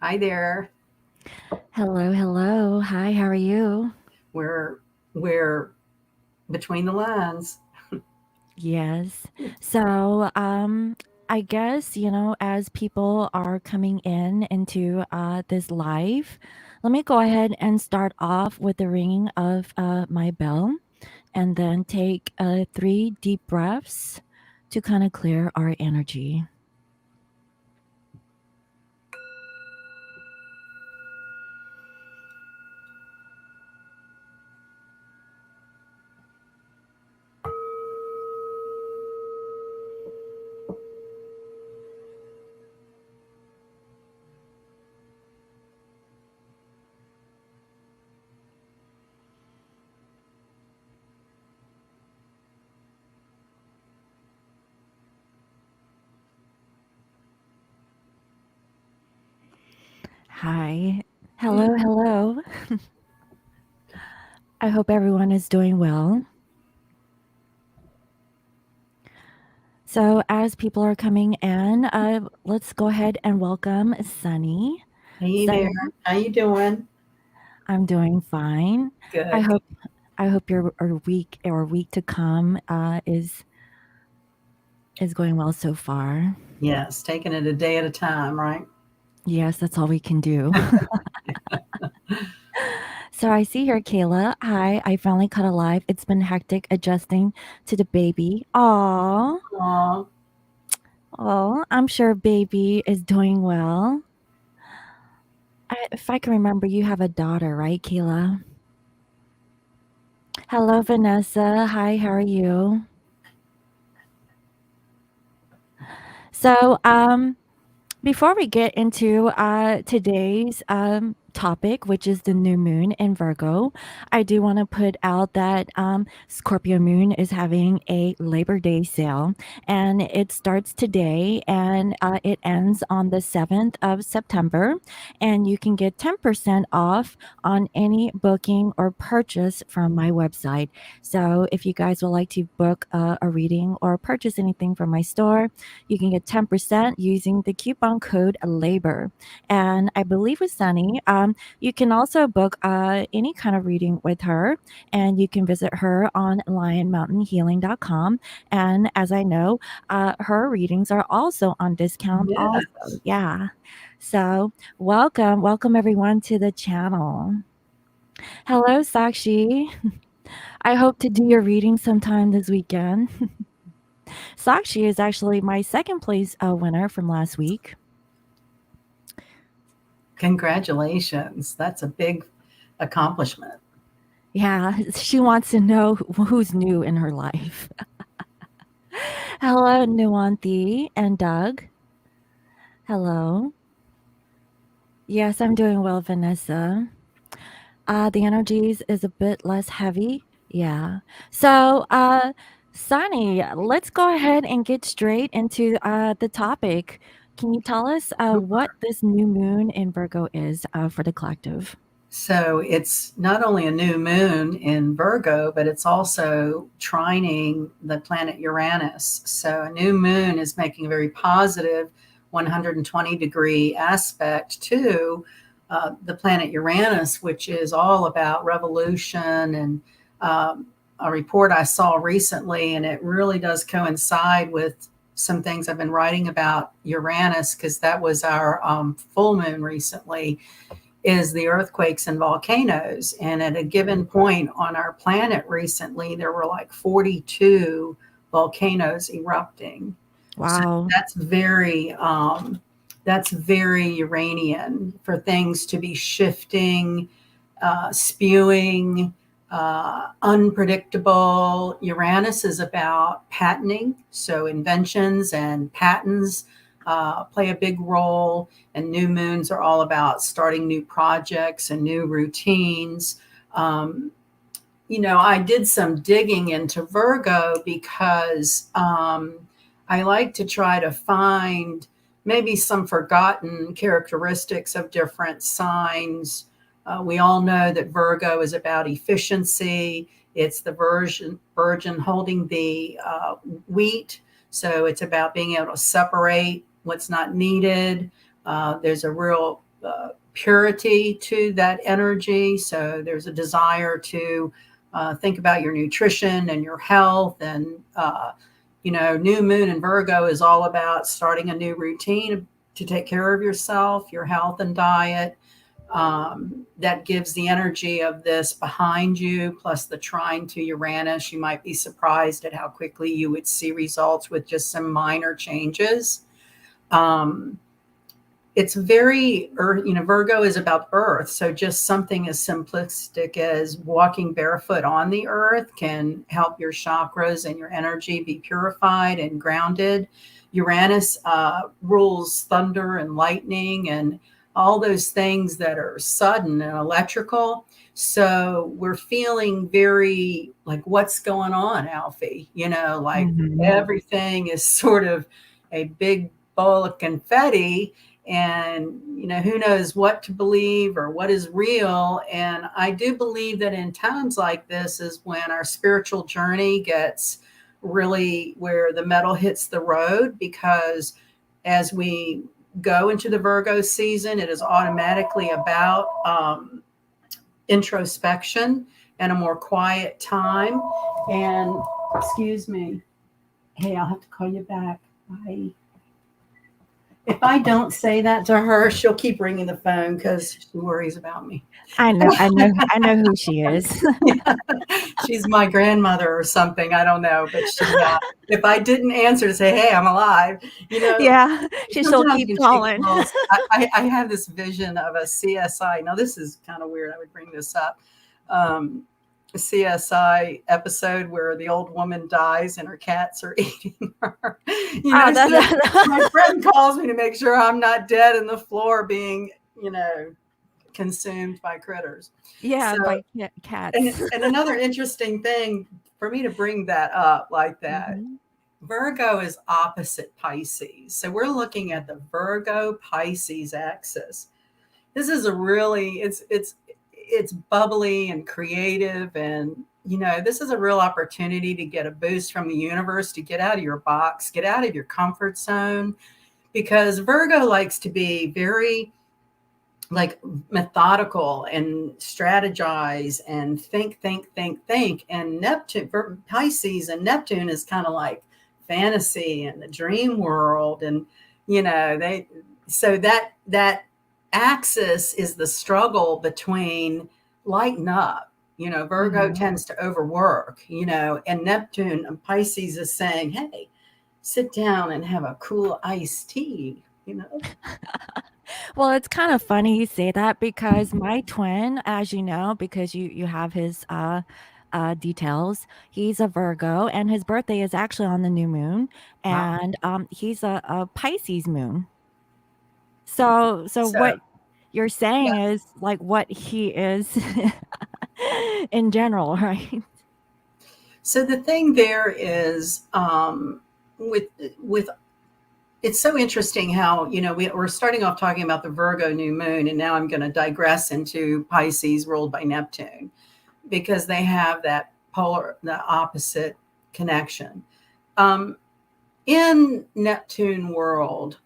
Hi there. Hello, hello. Hi, how are you? We're we're between the lines. Yes. So, I guess, as people are coming into this live, let me go ahead and start off with the ringing of my bell and then take three deep breaths to kind of clear our energy. Hi. Hello, hello. I hope everyone is doing well. So, as people are coming in, let's go ahead and welcome Sunny. Hey there. Sunny, How you doing? I'm doing fine. I Good. hope I hope your week to come is going well so far. Yes, taking it a day at a time, right? Yes, that's all we can do. So I see here, Kayla. Hi, I finally cut alive. It's been hectic adjusting to the baby. Aw, Aw, oh, I'm sure baby is doing well. If I can remember, you have a daughter, right, Kayla? Hello, Vanessa. Hi, how are you? So, before we get into today's topic, which is the new moon in Virgo, I do want to put out that Scorpio moon is having a Labor Day sale, and it starts today and it ends on the 7th of September. And you can get 10% off on any booking or purchase from my website. So if you guys would like to book a reading or purchase anything from my store, you can get 10% using the coupon code LABOR. And I believe with Sunny, you can also book any kind of reading with her, and you can visit her on lionmountainhealing.com. And as I know, her readings are also on discount, also. yes. Yeah. So, welcome everyone to the channel. Hello, Sakshi. I hope to do your reading sometime this weekend. Sakshi is actually my second place winner from last week. Congratulations. That's a big accomplishment. Yeah, she wants to know who's new in her life. Hello, Nuanthi and Doug. Hello. Yes, I'm doing well, Vanessa. The energies is a bit less heavy. Yeah. So, Sunny, let's go ahead and get straight into the topic. Can you tell us what this new moon in Virgo is for the collective? So it's not only a new moon in Virgo, but it's also trining the planet Uranus. So a new moon is making a very positive 120-degree aspect to the planet Uranus, which is all about revolution. And a report I saw recently, and it really does coincide with some things I've been writing about Uranus, because that was our full moon recently, is the earthquakes and volcanoes. And at a given point on our planet recently, there were like 42 volcanoes erupting. So Wow. that's very that's very Uranian for things to be shifting, spewing, unpredictable. Uranus is about patenting, so inventions and patents play a big role, and new moons are all about starting new projects and new routines. Um, I did some digging into Virgo because I like to try to find maybe some forgotten characteristics of different signs. We all know that Virgo is about efficiency. It's the virgin holding the wheat. So it's about being able to separate what's not needed. There's a real purity to that energy. So there's a desire to think about your nutrition and your health. And, new moon in Virgo is all about starting a new routine to take care of yourself, your health and diet. That gives the energy of this behind you, plus the trine to Uranus. You might be surprised at how quickly you would see results with just some minor changes. It's very earth, Virgo is about earth. So just something as simplistic as walking barefoot on the earth can help your chakras and your energy be purified and grounded. Uranus rules thunder and lightning and all those things that are sudden and electrical. So we're feeling very like, what's going on, Alfie? Like everything is sort of a big bowl of confetti, and who knows what to believe or what is real. And I do believe that in times like this is when our spiritual journey gets really where the metal hits the road, because as we go into the Virgo season, it is automatically about introspection and a more quiet time. And excuse me, hey, I'll have to call you back. Bye. If I don't say that to her, she'll keep ringing the phone because she worries about me. I know who she is. Yeah. She's my grandmother or something. I don't know, but if I didn't answer to say, "Hey, I'm alive," Yeah, she still sometimes keep when she calling. calls, I have this vision of a CSI. Now, this is kind of weird. I would bring this up. A CSI episode where the old woman dies and her cats are eating her. So my friend calls me to make sure I'm not dead in the floor being, consumed by critters. Yeah, So, by cats. and another interesting thing for me to bring that up like that, Virgo is opposite Pisces. So we're looking at the Virgo Pisces axis. This is a really, it's bubbly and creative. And, this is a real opportunity to get a boost from the universe, to get out of your box, get out of your comfort zone, because Virgo likes to be very like methodical and strategize and think. And Pisces and Neptune is kind of like fantasy and the dream world. And, so that axis is the struggle between lighten up. Virgo tends to overwork, and Neptune and Pisces is saying, hey, sit down and have a cool iced tea. Well, it's kind of funny you say that because my twin, as you know, because you have his details, he's a Virgo and his birthday is actually on the new moon, Wow. and he's a Pisces moon. So So what you're saying yeah. is like what he is in general, right? So the thing there is, with it's so interesting how we're starting off talking about the Virgo new moon, and now I'm going to digress into Pisces ruled by Neptune, because they have that the opposite connection. In Neptune world,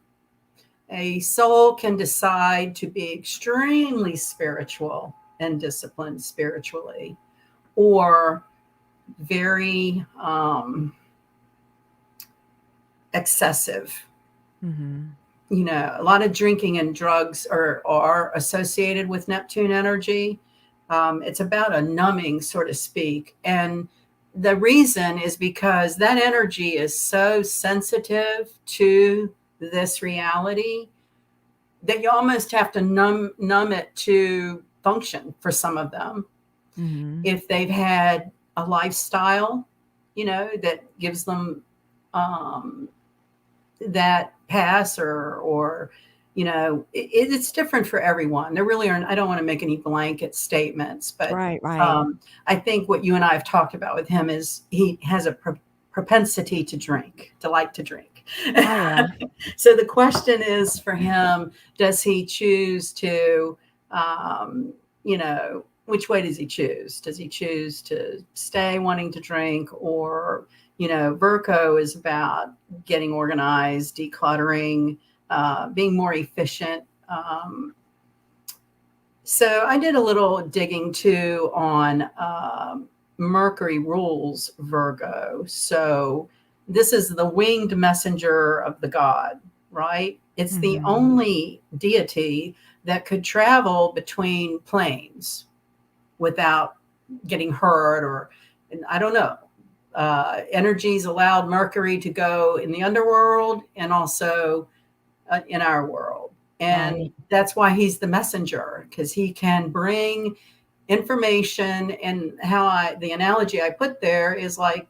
a soul can decide to be extremely spiritual and disciplined spiritually, or very excessive. A lot of drinking and drugs are associated with Neptune energy. It's about a numbing, so to speak. And the reason is because that energy is so sensitive to this reality that you almost have to numb it to function for some of them. If they've had a lifestyle, that gives them that pass, or it's different for everyone. There really aren't. I don't want to make any blanket statements, but Right. I think what you and I have talked about with him is he has a propensity to like to drink. Oh yeah. So the question is for him, does he choose to, which way does he choose? Does he choose to stay wanting to drink, or, Virgo is about getting organized, decluttering, being more efficient. So I did a little digging too on Mercury rules Virgo. So this is the winged messenger of the god, right? It's the Mm-hmm. only deity that could travel between planes without getting hurt, or and I don't know. Energies allowed Mercury to go in the underworld and also in our world. And Right. that's why he's the messenger, because he can bring information. And the analogy I put there is like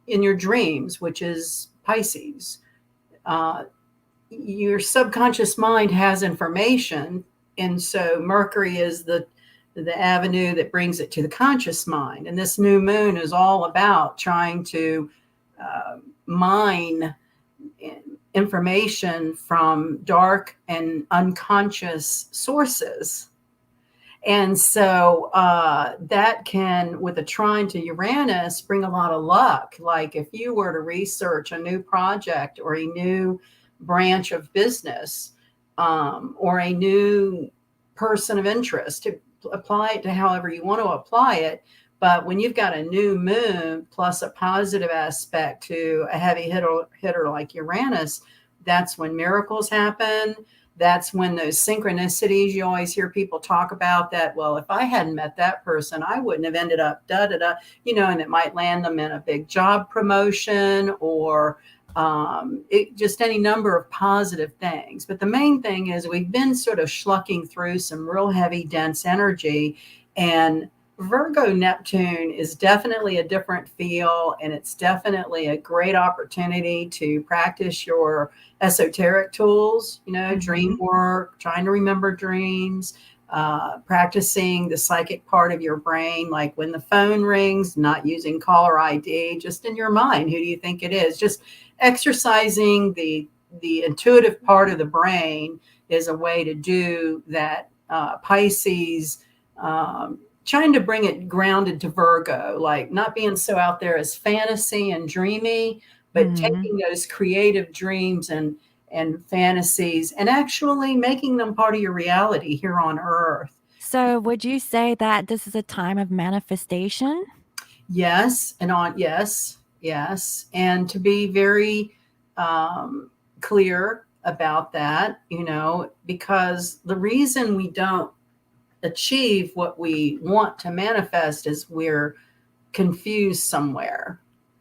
in your dreams, which is Pisces. Uh, your subconscious mind has information. And so Mercury is the avenue that brings it to the conscious mind. And this new moon is all about trying to mine information from dark and unconscious sources. And so that can, with a trine to Uranus, bring a lot of luck. Like if you were to research a new project or a new branch of business, or a new person of interest, to apply it to however you want to apply it. But when you've got a new moon plus a positive aspect to a heavy hitter like Uranus, that's when miracles happen. That's when those synchronicities you always hear people talk about, that, well, if I hadn't met that person, I wouldn't have ended up da da da, and it might land them in a big job promotion, or just any number of positive things. But the main thing is we've been sort of schlucking through some real heavy, dense energy, and Virgo Neptune is definitely a different feel, and it's definitely a great opportunity to practice your esoteric tools, dream Mm-hmm. work, trying to remember dreams, practicing the psychic part of your brain, like when the phone rings, not using caller ID, just in your mind, who do you think it is? Just exercising the intuitive part of the brain is a way to do that. Pisces, trying to bring it grounded to Virgo, like not being so out there as fantasy and dreamy, but Mm-hmm. taking those creative dreams and fantasies and actually making them part of your reality here on Earth. So, would you say that this is a time of manifestation? Yes, and on yes, yes, and to be very um, clear about that, because the reason we don't achieve what we want to manifest is we're confused somewhere.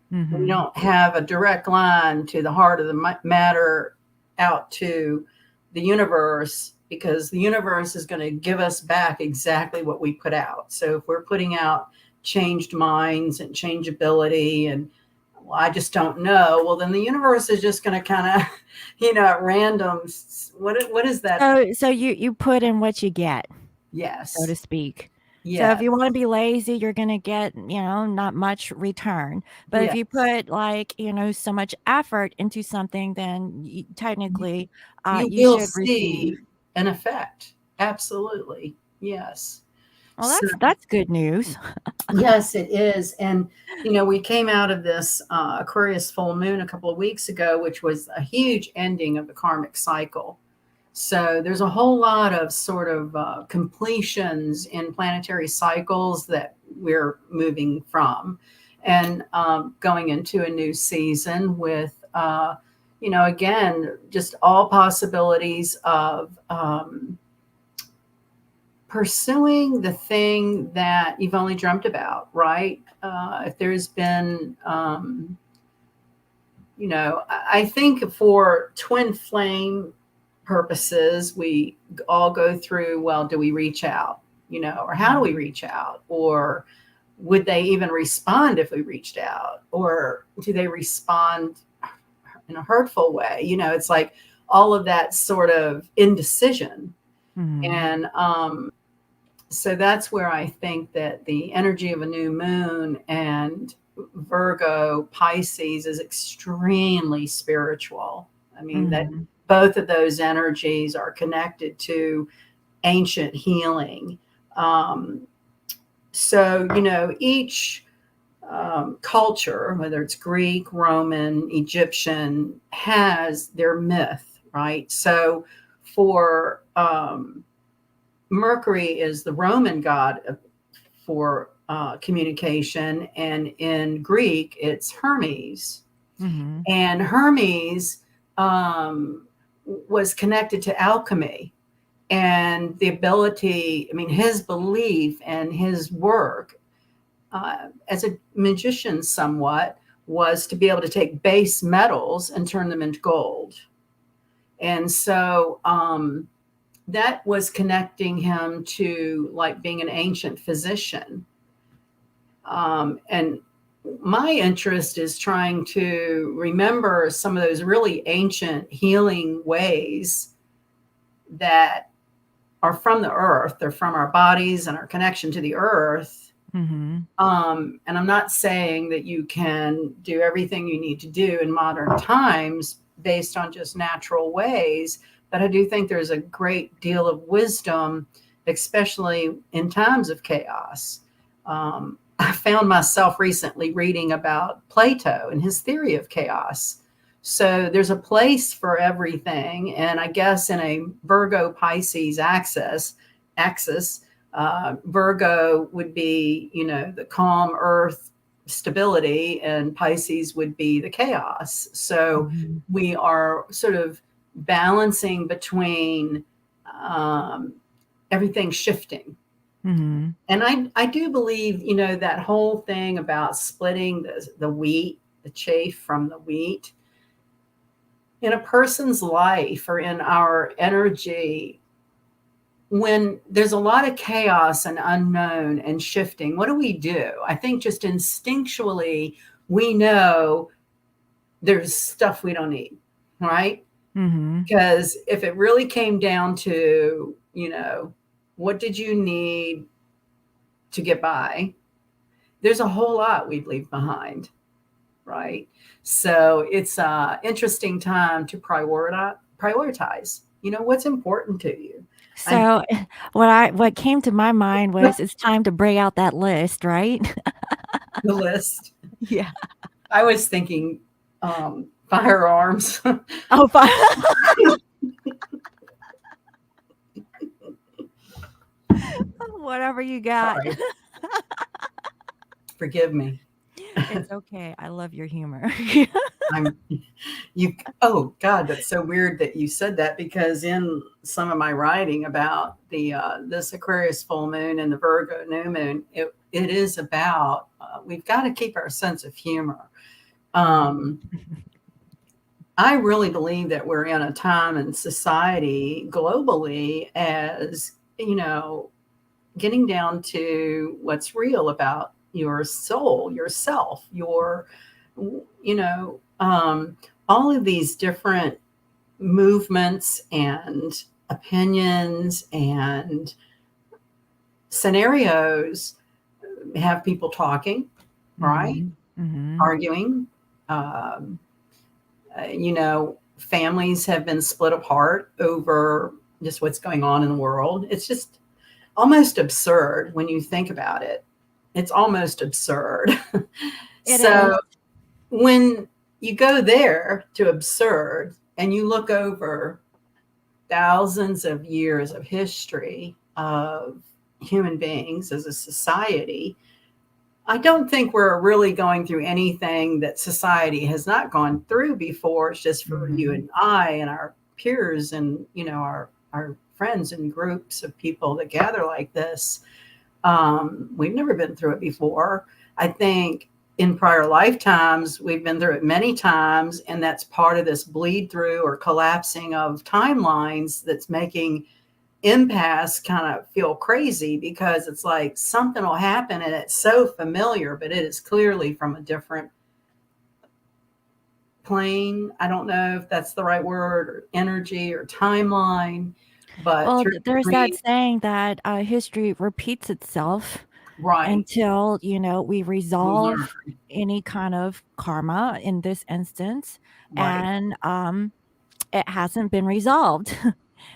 We Mm-hmm. don't have a direct line to the heart of the matter, out to the universe, because the universe is going to give us back exactly what we put out. So if we're putting out changed minds and changeability, and, well, I just don't know, well, then the universe is just going to kind of, at random, what is that? So you put in what you get, so to Yes. speak. So if Yes. you wanna be lazy, you're gonna get, not much return. But if you Yes. put, like, so much effort into something, then y technically, You you will should receive. see an effect. Absolutely. Yes. Well, So, that's good news. yes, it is. And, we came out of this Aquarius full moon a couple of weeks ago, which was a huge ending of the karmic cycle. So there's a whole lot of sort of completions in planetary cycles that we're moving from, and going into a new season with, again, just all possibilities of pursuing the thing that you've only dreamt about, right? If there's been, I think for twin flame purposes, we all go through, well, do we reach out, or how do we Mhm. reach out? Or would they even respond if we reached out? Or do they respond in a hurtful way? It's like all of that sort of indecision. Mhm. And so that's where I think that the energy of a new moon and Virgo Pisces is extremely spiritual. I mean, that Mhm. both of those energies are connected to ancient healing. Um, so, each culture, whether it's Greek, Roman, Egyptian, has their myth, right? So for Mercury is the Roman god for communication, and in Greek, it's Hermes. Mm-hmm. And Hermes was connected to alchemy and the ability, I mean, his belief and his work as a magician, somewhat, was to be able to take base metals and turn them into gold. And so that was connecting him to like being an ancient physician. And my interest is trying to remember some of those really ancient healing ways that are from the earth. They're from our bodies and our connection to the earth. Mm-hmm. And I'm not saying that you can do everything you need to do in modern times based on just natural ways, but I do think there's a great deal of wisdom, especially in times of chaos. I found myself recently reading about Plato and his theory of chaos. So there's a place for everything, and I guess in a Virgo Pisces axis, Virgo would be, you know, the calm earth stability, and Pisces would be the chaos. So Mm-hmm. we are sort of balancing between um, everything shifting. Mm-hmm. And I do believe, you know, that whole thing about splitting the wheat, the chaff from the wheat in a person's life or in our energy, when there's a lot of chaos and unknown and shifting, what do? I think just instinctually, we know there's stuff we don't need, right? Mm-hmm. Because if it really came down to, you know, what did you need to get by, there's a whole lot we'd leave behind, right? So it's an interesting time to prioritize, you know, what's important to you. I So what came to my mind was it's time to break out that list, right? the list. Yeah. I was thinking firearms. Oh, fine. Whatever you got. Sorry, forgive me. It's okay. I love your humor. I'm you. Oh God, that's so weird that you said that, because in some of my writing about the this Aquarius full moon and the Virgo new moon, it is about we've got to keep our sense of humor. Mhm. Um, I really believe that we're in a time in society globally, as you know, getting down to what's real about your soul, yourself, your, you know, all of these different movements and opinions and scenarios have people talking, right? Mhm. Mhm. Arguing. Um, you know, families have been split apart over just what's going on in the world. It's just almost absurd when you think about it. It's almost absurd. It is. So when you go there to absurd and you look over thousands of years of history of human beings as a society, I don't think we're really going through anything that society has not gone through before. It's just for you Mhm. and I and our peers and, you know, our friends and groups of people that gather like this. We've never been through it before. I think in prior lifetimes, we've been through it many times, and that's part of this bleed through or collapsing of timelines that's making impasse kind of feel crazy, because it's like something will happen and it's so familiar, but it is clearly from a different plane. I don't know if that's the right word, or energy or timeline, but Well, through there's that grief, saying that history repeats itself right, until, we we resolve learn, any kind of karma in this instance, right, and it hasn't been resolved. right.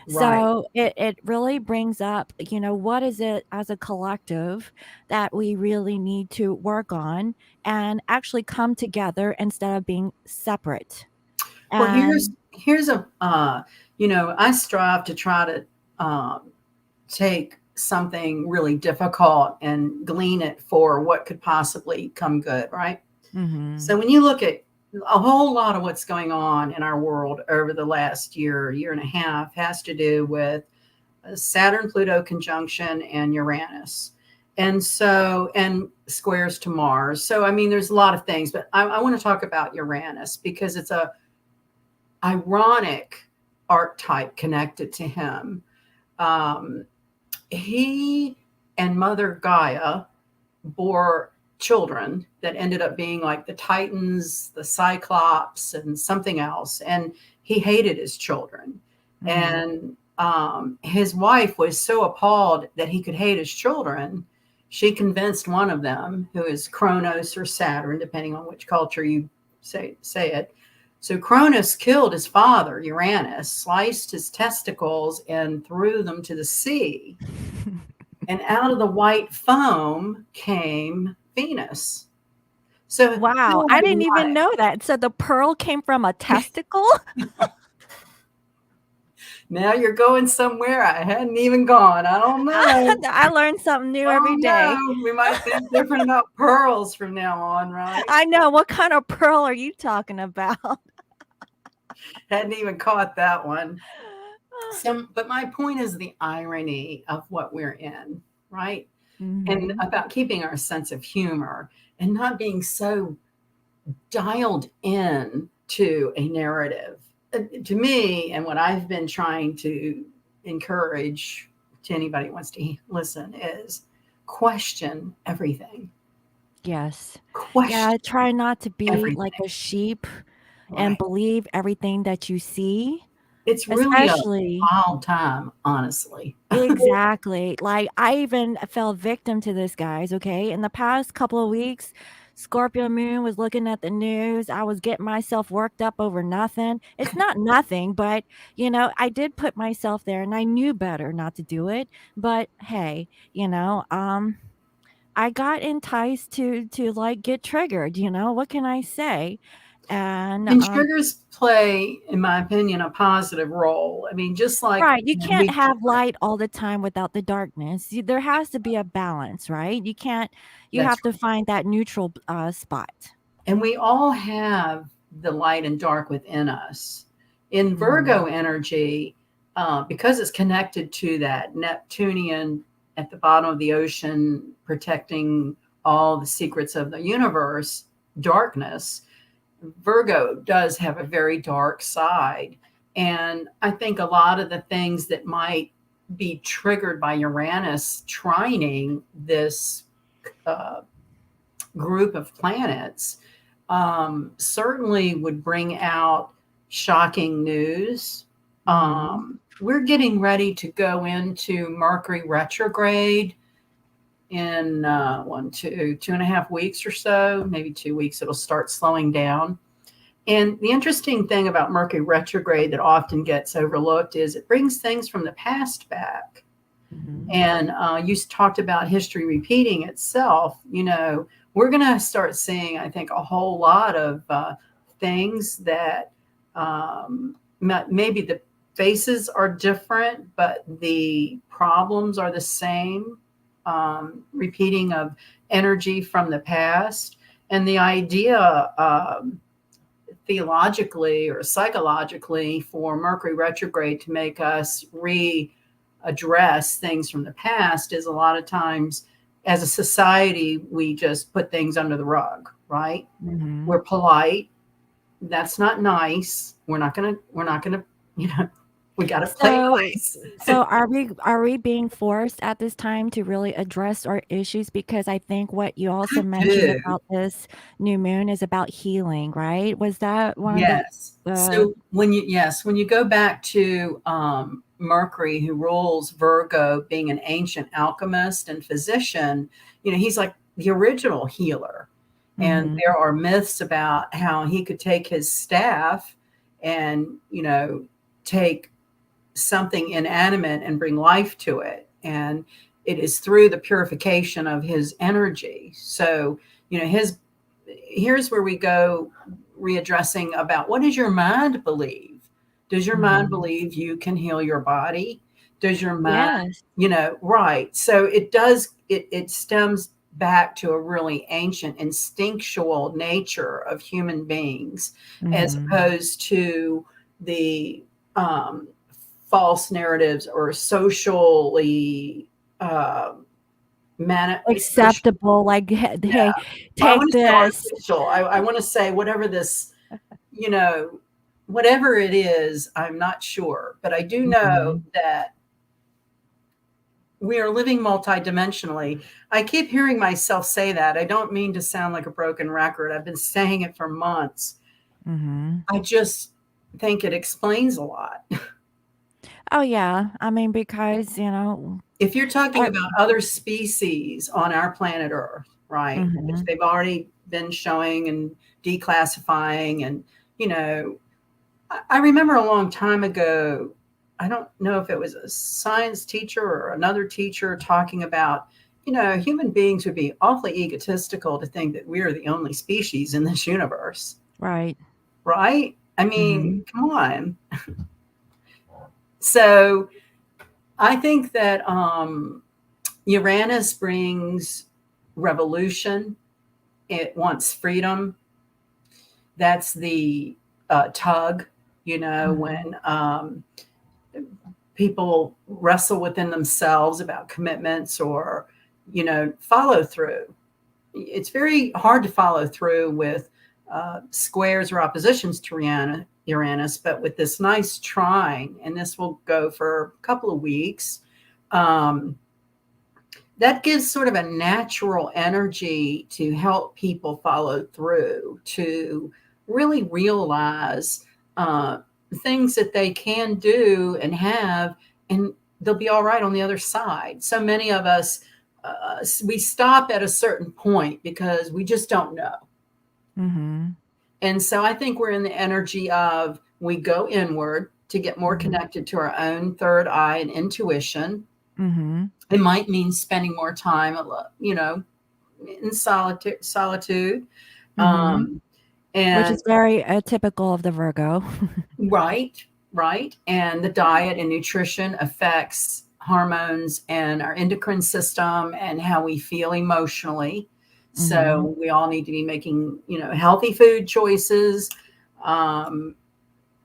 So it really brings up, what is it as a collective that we really need to work on and actually come together instead of being separate. Well, here's And here's a you know, I strive to try to um, take something really difficult and glean it for what could possibly come good, right? Mhm. So when you look at a whole lot of what's going on in our world over the last year and a half has to do with Saturn Pluto conjunction and Uranus. And so, and squares to Mars. So, I mean, there's a lot of things, but I want to talk about Uranus because it's a ironic archetype connected to him. Um, he and Mother Gaia bore children that ended up being like the Titans, the Cyclops, and something else. And he hated his children. Mhm. And his wife was so appalled that he could hate his children. She convinced one of them, who is Kronos or Saturn, depending on which culture you say it. So Cronus killed his father, Uranus, sliced his testicles, and threw them to the sea. And out of the white foam came Venus. So Wow, how I didn't even ironic. know that. So the pearl came from a testicle? Now you're going somewhere I hadn't even gone. I don't know. I learn something new Oh every day. no. We might think different about pearls from now on, right? I know. What kind of pearl are you talking about? Hadn't even caught that one. So, but my point is the irony of what we're in, right? And Mhm. about keeping our sense of humor and not being so dialed in to a narrative. To me, and what I've been trying to encourage to anybody who wants to listen is question everything. Yes. Yeah, Question try not to be like everything. a sheep and Right. believe everything that you see, It's really a especially wild time, honestly. exactly. Like, I even fell victim to this, guys, okay? In the past couple of weeks, Scorpio moon was looking at the news. I was getting myself worked up over nothing. It's not nothing, but I did put myself there and I knew better not to do it. But hey, I got enticed to like get triggered, what can I say? And And triggers play, in my opinion, a positive role. I mean, just like right, you when can't we have light all the time without the darkness. There has to be a balance, right? You that's have to find that neutral spot. and we all have the light and dark within us. In Mhm. Virgo energy, because it's connected to that Neptunian at the bottom of the ocean, protecting all the secrets of the universe, darkness, Virgo does have a very dark side. And I think a lot of the things that might be triggered by Uranus trining this uh, group of planets certainly would bring out shocking news. Mhm. We're getting ready to go into Mercury retrograde in 2.5 weeks or so, maybe 2 weeks, it'll start slowing down. And the interesting thing about Mercury retrograde that often gets overlooked is it brings things from the past back. Mhm. And you talked about history repeating itself. We're going to start seeing, I think, a whole lot of things that maybe the faces are different, but the problems are the same. Repeating of energy from the past. And the idea, theologically or psychologically, for Mercury retrograde to make us address things from the past is a lot of times as a society we just put things under the rug, right? Mhm. We're polite. That's not nice. We're not gonna we got to play So nice. so are we being forced at this time to really address our issues? Because I think what you also I mentioned do. about this new moon is about healing, right? Was that one of the Yes. So when you go back to Mercury, who rules Virgo, being an ancient alchemist and physician, he's like the original healer. And Mhm. there are myths about how he could take his staff and take something inanimate and bring life to it. And it is through the purification of his energy. So, his here's where we go readdressing about what does your mind believe? Does your mind Mhm. believe you can heal your body? Does your mind, Yes. right. So it stems back to a really ancient instinctual nature of human beings, as Mhm. opposed to the um, false narratives or socially uh, social. Acceptable, like, Yeah, "Hey, I want take to say this." artificial. I want to say whatever this, you know, whatever it is, I'm not sure, but I do know Mhm. that we are living multidimensionally. I keep hearing myself say that. I don't mean to sound like a broken record. I've been saying it for months. Mhm. I just think it explains a lot. Oh, yeah. I mean, because, If you're talking I about other species on our planet Earth, right, which mhm. they've already been showing and declassifying, and, you know, I remember a long time ago, I don't know if it was a science teacher or another teacher talking about, human beings would be awfully egotistical to think that we are the only species in this universe, Right. right? I mean, Mhm. come on. So I think that Uranus brings revolution. It wants freedom. That's the tug, Mhm. when people wrestle within themselves about commitments or follow through. It's very hard to follow through with squares or oppositions to Uranus, but with this nice trine, and this will go for a couple of weeks, um, that gives sort of a natural energy to help people follow through, to really realize uh, things that they can do and have, and they'll be all right on the other side. So many of us, we stop at a certain point because we just don't know. Mhm. And so I think we're in the energy of we go inward to get more Mhm. connected to our own third eye and intuition. Mhm. It might mean spending more time, in solitude. Mhm. Um, Which and is very, typical of the Virgo. right, right. And the diet and nutrition affects hormones and our endocrine system and how we feel emotionally. Mhm. So we all need to be making, healthy food choices, um,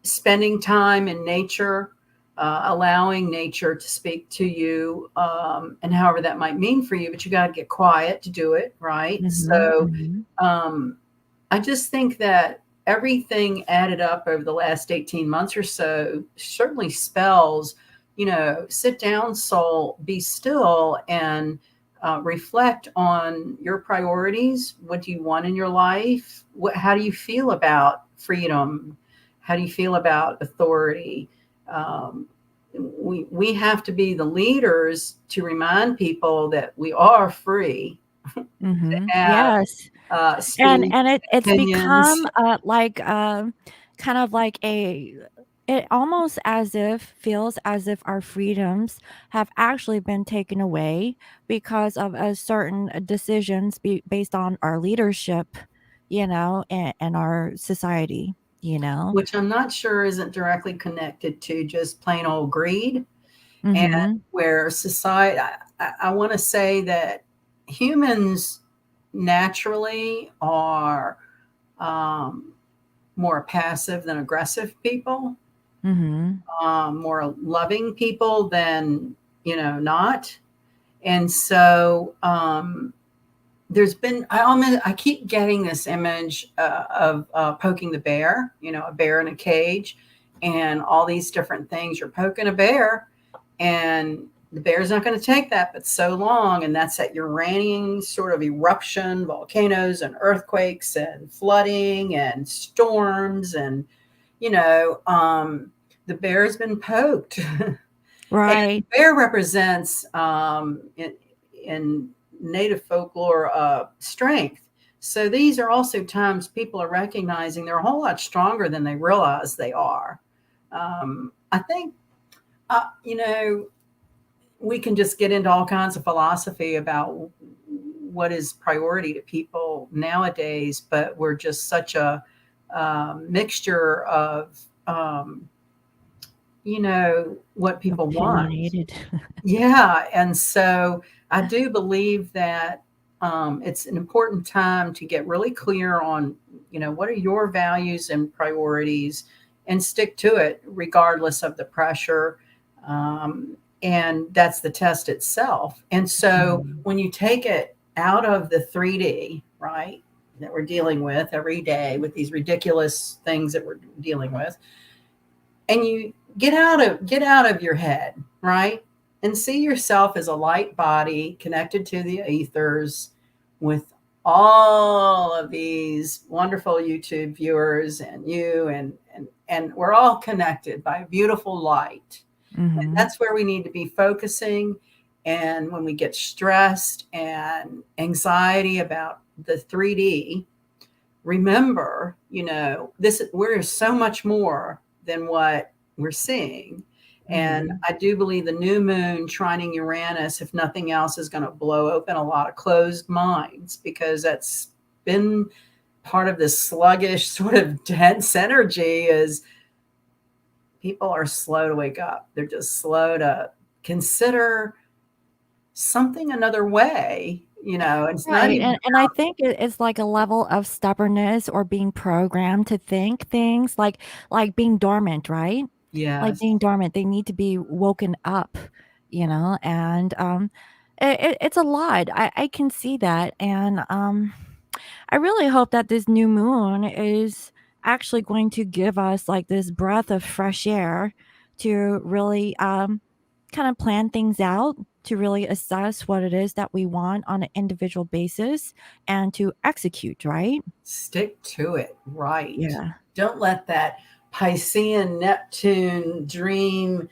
spending time in nature, allowing nature to speak to you, and however that might mean for you, but you got to get quiet to do it, right? Mhm. So Mhm. um, I just think that everything added up over the last 18 months or so certainly spells, sit down, soul, be still, and reflect on your priorities. What do you want in your life? How do you feel about freedom? How do you feel about authority? Um, we have to be the leaders to remind people that we are free to Mhm. have Yes. And speech, it's opinions, become, like, kind of like it almost as if feels as if our freedoms have actually been taken away because of a certain decisions based on our leadership, and our society, you know? which I'm not sure isn't directly connected to just plain old greed. And Mhm. where society, I want to say that humans naturally are um, more passive than aggressive people, Mhm. more loving people than, not. And so there's been, I keep getting this image of poking the bear, a bear in a cage, and all these different things. You're poking a bear, and the bear's not going to take that but so long. And that's that Uranian sort of eruption, volcanoes and earthquakes and flooding and storms. And, you know, um, the bear's been poked. And Right. bear represents in native folklore strength. So these are also times people are recognizing they're a whole lot stronger than they realize they are. I think, you know, we can just get into all kinds of philosophy about what is priority to people nowadays, but we're just such a mixture of what people want. opinionated. Yeah. And so I do believe that it's an important time to get really clear on, what are your values and priorities, and stick to it regardless of the pressure. And that's the test itself. And so Mhm. when you take it out of the 3D, right, that we're dealing with every day with these ridiculous things that we're dealing with, and you get out of your head, right? And see yourself as a light body connected to the ethers with all of these wonderful YouTube viewers and you and we're all connected by a beautiful light. And Mhm. that's where we need to be focusing. And when we get stressed and anxiety about the 3D, remember, this we're so much more than what we're seeing. And Mhm. I do believe the new moon trining Uranus, if nothing else, is going to blow open a lot of closed minds, because that's been part of this sluggish sort of dense energy is people are slow to wake up. They're just slow to consider something another way. It's not Right, even and I think it's like a level of stubbornness or being programmed to think things like being dormant, right? Like yes, being dormant, they need to be woken up, and, it's a lot. I can see that, and, I really hope that this new moon is actually going to give us, like, this breath of fresh air to really, kind of plan things out, to really assess what it is that we want on an individual basis and to execute, right? stick to it, right? Yeah. Don't let that Piscean Neptune dream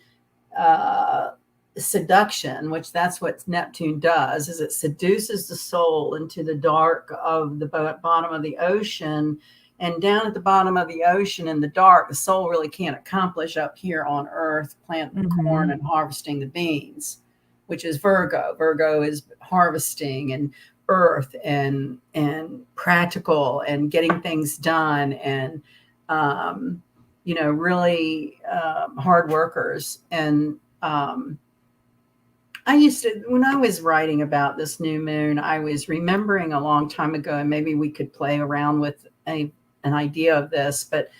uh, seduction, which that's what Neptune does, is it seduces the soul into the dark of the bottom of the ocean. And down at the bottom of the ocean in the dark, the soul really can't accomplish up here on earth, planting the corn Mhm. and harvesting the beans, which is Virgo. Virgo is harvesting and earth and practical and getting things done, and um, really hard workers. And I used to, when I was writing about this new moon, I was remembering a long time ago, and maybe we could play around with an idea of this. But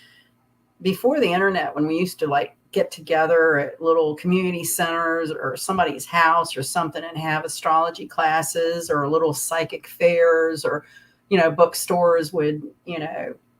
before the internet, when we used to like get together at little community centers or somebody's house or something and have astrology classes or little psychic fairs, or bookstores would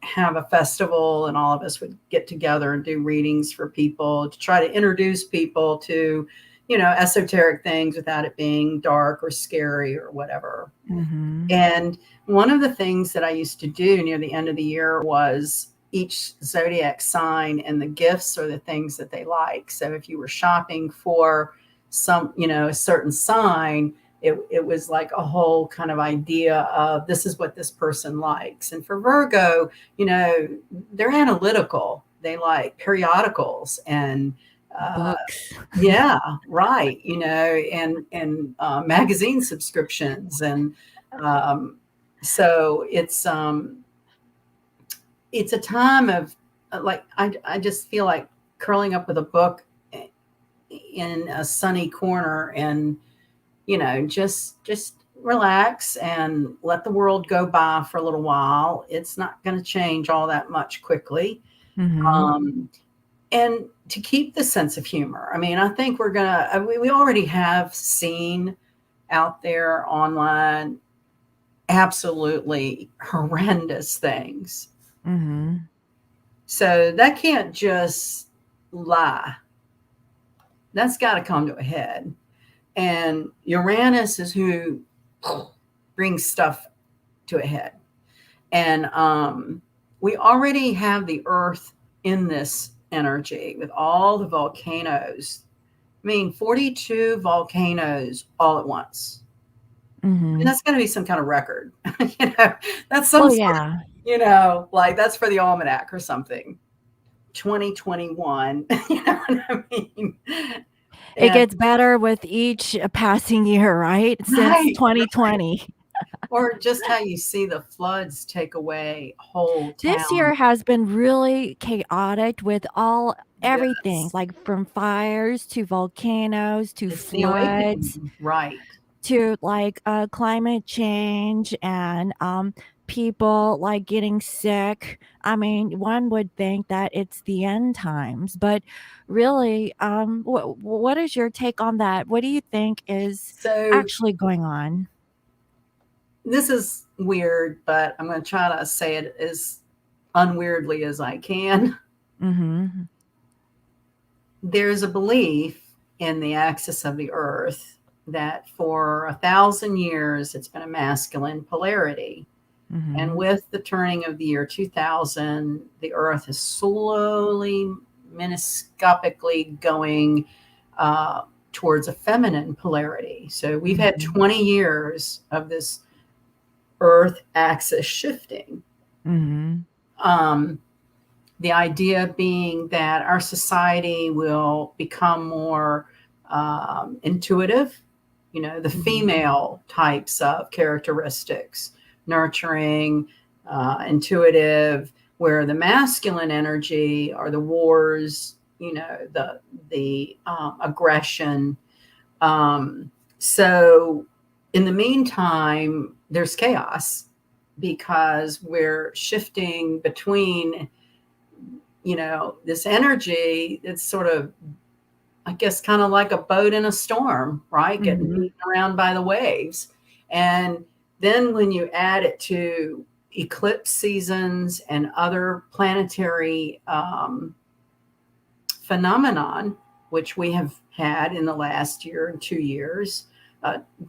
have a festival, and all of us would get together and do readings for people to try to introduce people to esoteric things without it being dark or scary or whatever. Mhm. And one of the things that I used to do near the end of the year was each zodiac sign and the gifts or the things that they like. So if you were shopping for a certain sign, it was like a whole kind of idea of this is what this person likes. And for Virgo, they're analytical. They like periodicals and uh, Books. yeah, right. And magazine subscriptions, and um, so it's a time of like I just feel like curling up with a book in a sunny corner, and just relax and let the world go by for a little while. It's not going to change all that much quickly. Mhm. Um, and to keep the sense of humor. I mean, I think we're gonna. We already have seen out there online absolutely horrendous things. Mhm. So that can't just lie. That's got to come to a head. And Uranus is who brings stuff to a head. And we already have the Earth in this energy with all the volcanoes. I mean, 42 volcanoes all at once. And Mhm. that's going to be some kind of record. you know, that's some Well, sort of, yeah. like that's for the almanac or something. 2021. You know what I mean? It And gets better with each passing year, right? Since right, 2020. Or just how you see the floods take away whole This year town. has been really chaotic with all everything, Yes. like from fires to volcanoes to It's the floods awakening, right. to like climate change and people like getting sick. I mean, one would think that it's the end times, but really, what is your take on that? What do you think is So actually going on? this is weird, but I'm going to try to say it as unweirdly as I can. Mm-hmm. There's a belief in the axis of the earth that for 1,000 years it's been a masculine polarity. And Mm-hmm. with the turning of the year 2000, the earth is slowly, miniscopically going uh, towards a feminine polarity. So we've had Mm-hmm. 20 years of this earth axis shifting. Mm-hmm. Um, the idea being that our society will become more intuitive, the Mm-hmm. female types of characteristics, nurturing, intuitive, where the masculine energy are the wars, the aggression. So in the meantime, there's chaos because we're shifting between this energy. It's sort of, I guess, kind of like a boat in a storm, right? Getting Mm-hmm. beaten around by the waves. And then when you add it to eclipse seasons and other planetary phenomenon, which we have had in the last year and 2 years,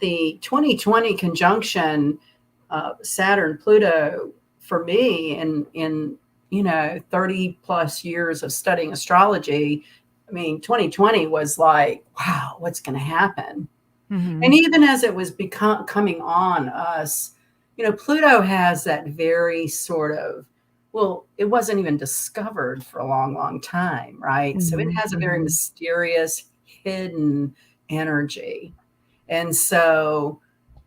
the 2020 conjunction Saturn Pluto for me in 30 plus years of studying astrology. I mean, 2020 was like, wow, what's going to happen? And Mm-hmm. even as it was coming on us, Pluto has that very sort of, well, it wasn't even discovered for a long, long time, right? So it Mm-hmm. has a very Mm-hmm. mysterious, hidden energy. And so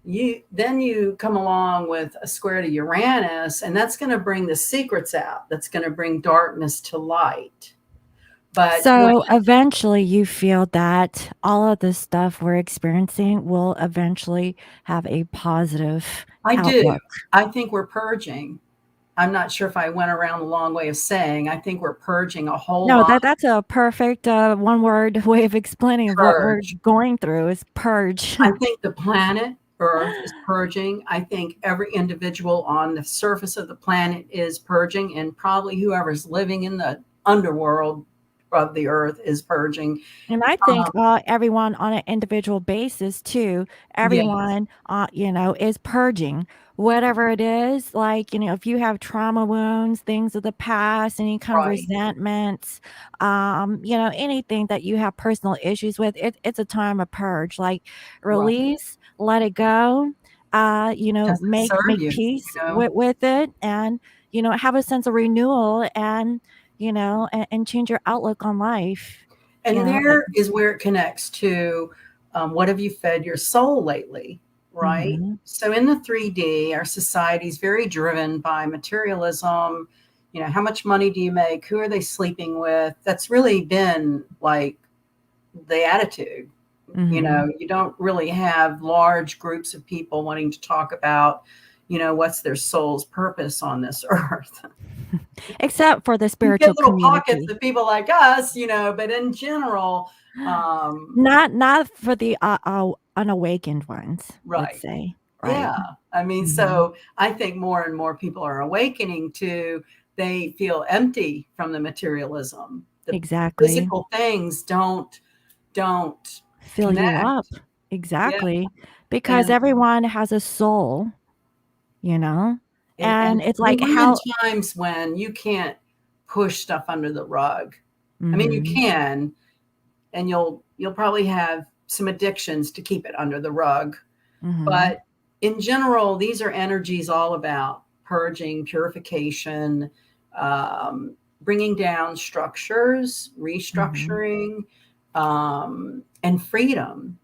you come along with a square to Uranus, and that's going to bring the secrets out. That's going to bring darkness to light. But when So eventually, you feel that all of the stuff we're experiencing will eventually have a positive I do, outlook. I think we're purging. I'm not sure if I went around the long way of saying I think we're purging a whole No, lot. that's a perfect one word way of explaining of what we're Purge. going through is purge. I think the planet Earth is purging. I think every individual on the surface of the planet is purging, and probably whoever's living in the underworld of the earth is purging. And I think Um, everyone on an individual basis too, yes, everyone, is purging whatever it is. Like, if you have trauma wounds, things of the past, any kind of right, resentments, anything that you have personal issues with, it's a time of purge. Like, right. release, let it go. Doesn't serve Make you, peace with it, and have a sense of renewal, and and change your outlook on life. You And know, there is where it connects to what have you fed your soul lately, right? Mhm, So in the 3D, our society is very driven by materialism. How much money do you make? Who are they sleeping with? That's really been like the attitude. mhm. You don't really have large groups of people wanting to talk about, what's their soul's purpose on this earth. Except for the You get spiritual little pockets community. of people like us, but in general, Not for the, unawakened ones, let's right. say, right? Yeah. I mean, Mhm. so I think more and more people are awakening to, they feel empty from the materialism. The Exactly. physical things don't Fill you up. connect. Yeah. Exactly. Because And everyone has a soul, you know? and And it's we like live in how times when you can't push stuff under the rug. I mean, you Mhm, can, and you'll probably have some addictions to keep it under the rug. mhm, But in general, these are energies all about purging, purification, bringing down structures, mhm, restructuring, and freedom.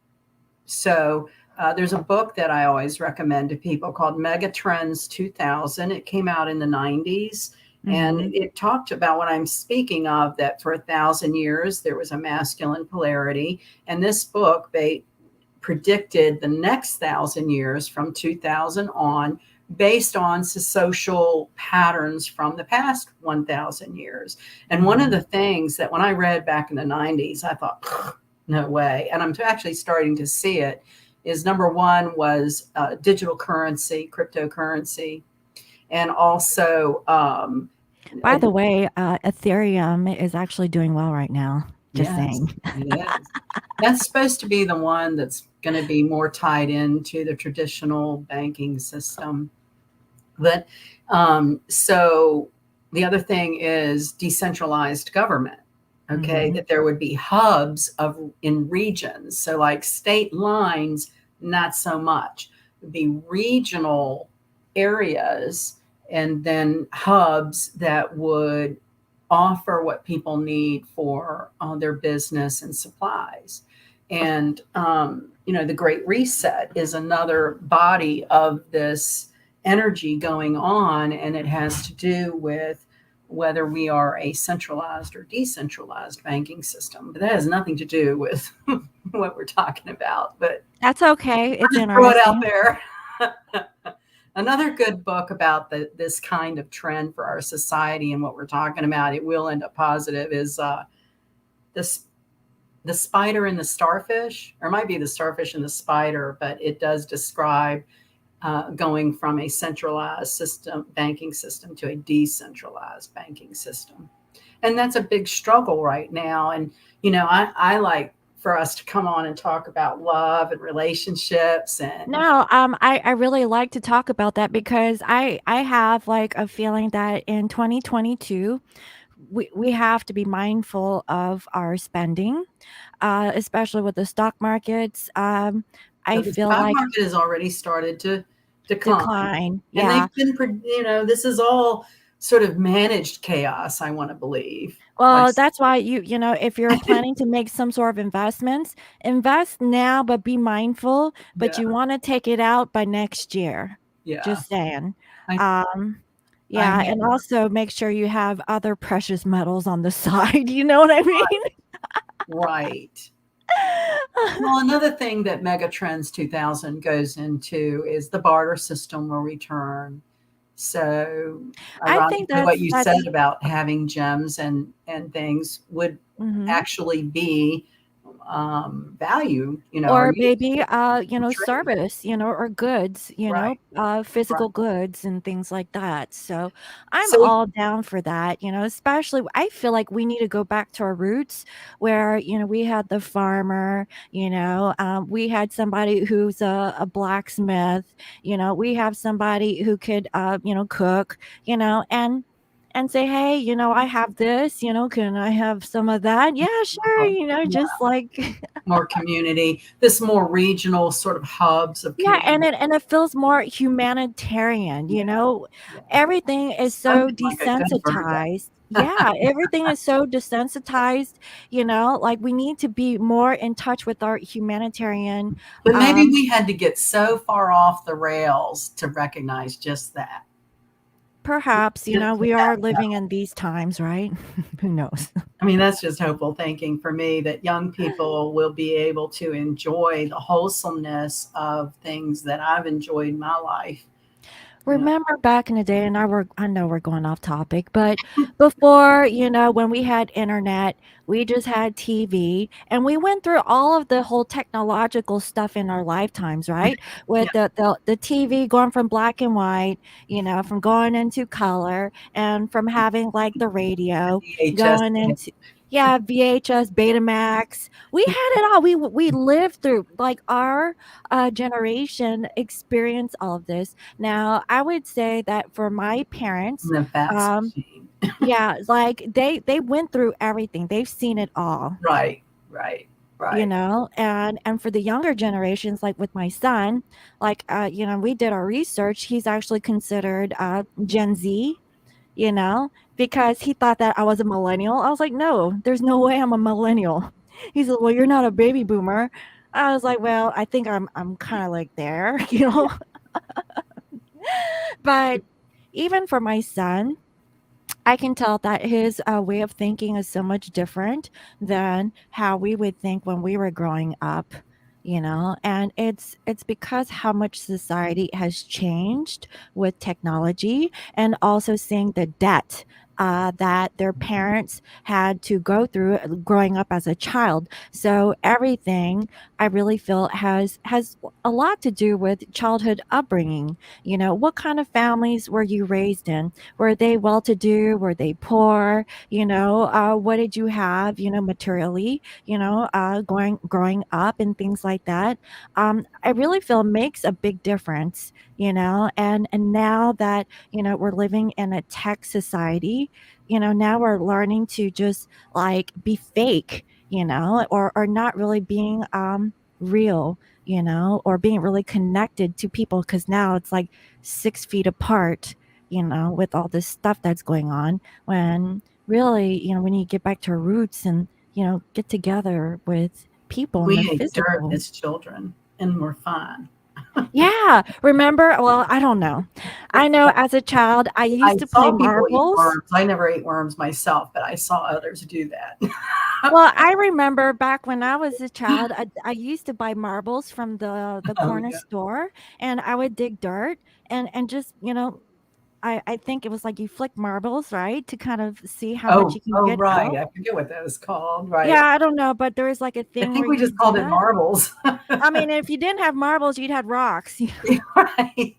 So there's a book that I always recommend to people called Megatrends 2000. It came out in the 90s, and Mhm. it talked about what I'm speaking of, that for 1,000 years there was a masculine polarity. And this book, they predicted the next 1,000 years from 2000 on, based on social patterns from the past 1,000 years. And one of Mhm. the things that when I read back in the 90s, I thought, no way. And I'm actually starting to see it is number one was digital currency, cryptocurrency, and also, By the way, Ethereum is actually doing well right now. Just yes, saying. it is. That's supposed to be the one that's going to be more tied into the traditional banking system. But so the other thing is decentralized government. Okay, Mhm. that there would be hubs of in regions. So like state lines, not so much. It would be regional areas, and then hubs that would offer what people need for their business and supplies. Of And the Great Reset is another body of this energy going on, and it has to do with whether we are a centralized or decentralized banking system. But that has nothing to do with what we're talking about. But That's okay. It's I'll just throw it out interesting. there. Another good book about this kind of trend for our society and what we're talking about, it will end up positive, is this the spider and the starfish, or it might be the starfish and the spider, but it does describe going from a centralized system, banking system, to a decentralized banking system. And that's a big struggle right now. And, I like for us to come on and talk about love and relationships and No, I really like to talk about that because I have like a feeling that in 2022 we have to be mindful of our spending, especially with the stock markets. I the feel stock like market has already started to decline. decline. And Yeah. they've been, this is all sort of managed chaos, I want to believe. By Well, that's why if you're planning to make some sort of investments, invest now, but be mindful, but Yeah, you want to take it out by next year. yeah. Just saying. I Um, I yeah, and have also make sure you have other precious metals on the side. You know what I mean? right. Well, another thing that Megatrends 2000 goes into is the barter system will return. So, I think ironically, what you said that's about having gems and things would mhm. actually be value, or Or use maybe, trade. service, or goods, Right, physical right. goods and things like that. So I'm So, all down for that, especially I feel like we need to go back to our roots where, we had the farmer, we had somebody who's a blacksmith, we have somebody who could, cook, and say, hey, I have this, can I have some of that? Yeah, sure, yeah, just like more community, this more regional sort of hubs of yeah, and community. it feels more humanitarian, Yeah, yeah. Everything is so Spoken like a good Virgo. desensitized. Yeah, everything is so desensitized, like we need to be more in touch with our humanitarian, But maybe um, we had to get so far off the rails to recognize just that. perhaps, Get to we that are living level. in these times, right? Who knows? I mean, that's just hopeful thinking for me, that young people will be able to enjoy the wholesomeness of things that I've enjoyed in my life. You know, Remember back in the day, and I know we're going off topic, but before, when we had internet, we just had TV, and we went through all of the whole technological stuff in our lifetimes, right? yeah, With the TV going from black and white, from going into color, and from having like the radio VHS. going into yeah, VHS, Betamax. We Yeah, had it all. We lived through like our generation experienced all of this. Now, I would say that for my parents, and the fax um, machine. yeah, like they went through everything. They've seen it all, Right, right, right. and for the younger generations, like with my son, like we did our research. He's actually considered Gen Z, because he thought that I was a millennial. I was like, no, there's no way I'm a millennial. He said, well, you're not a baby boomer. I was like, well, I think I'm kind of like there, you know. But even for my son, I can tell that his way of thinking is so much different than how we would think when we were growing up, you know. And it's because how much society has changed with technology, and also seeing the debt that their parents had to go through growing up as a child. So everything I really feel has a lot to do with childhood upbringing. You know, what kind of families were you raised in? Were they well to do? Were they poor? You know, what did you have, you know, materially, you know, growing up and things like that. I really feel makes a big difference, you know, and now that, you know, we're living in a tech society, you know, now we're learning to just like be fake, you know, or not really being real, you know, or being really connected to people because now it's like 6 feet apart, you know, with all this stuff that's going on. When really, you know, we need to get back to our roots and, you know, get together with people in the We ate dirt physical. as children and we're fine. Yeah. Remember? Well, I don't know. I know as a child, I I used to play saw people eat marbles. worms. I never ate worms myself, but I saw others do that. Well, I remember back when I was a child, I used to buy marbles from the Oh, corner yeah. store, and I would dig dirt and just, you know, I think it was like you flick marbles, right, to kind of see how much Oh, you can oh, get right. out. I forget what that was called. Yeah, Right. I don't know, but there was like a I thing think where we you just would do called it that. marbles. I mean, if you didn't have marbles, you'd had rocks. Right.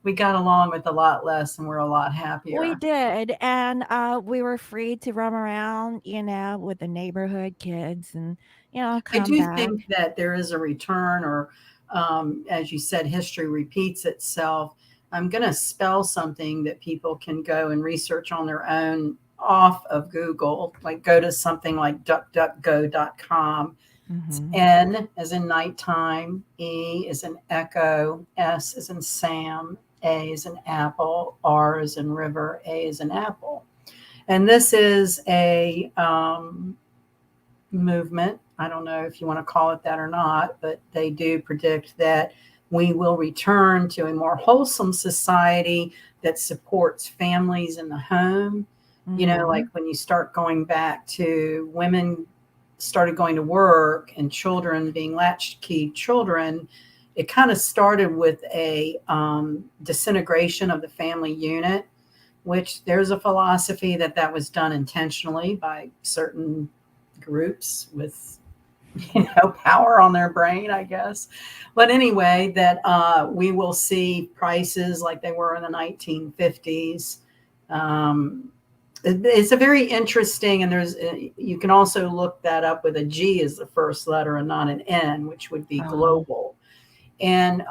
We got along with a lot less and we're a lot We happier. did, and we were free to roam around, you know, with the neighborhood kids, and you know, I come do back. think that there is a return, or as you said, history repeats itself. I'm going to spell something that people can go and research on their own off of Google, like go to something like duckduckgo.com. It's Hmm. N as in nighttime, E is in echo, S is in Sam, A is in apple, R is in river, A is in apple. And this is a movement. I don't know if you want to call it that or not, but they do predict that we will return to a more wholesome society that supports families in the home. You know, like Hmm. when you start going back to women started going to work and children being latchkey children, it kind of started with a disintegration of the family unit, which there's a philosophy that that was done intentionally by certain groups with power on their brain, I guess. But anyway, that we will see prices like they were in the 1950s. um, it's a very interesting, and there's you can also look that up with a G as the first letter and not an N, which would be Oh. global. And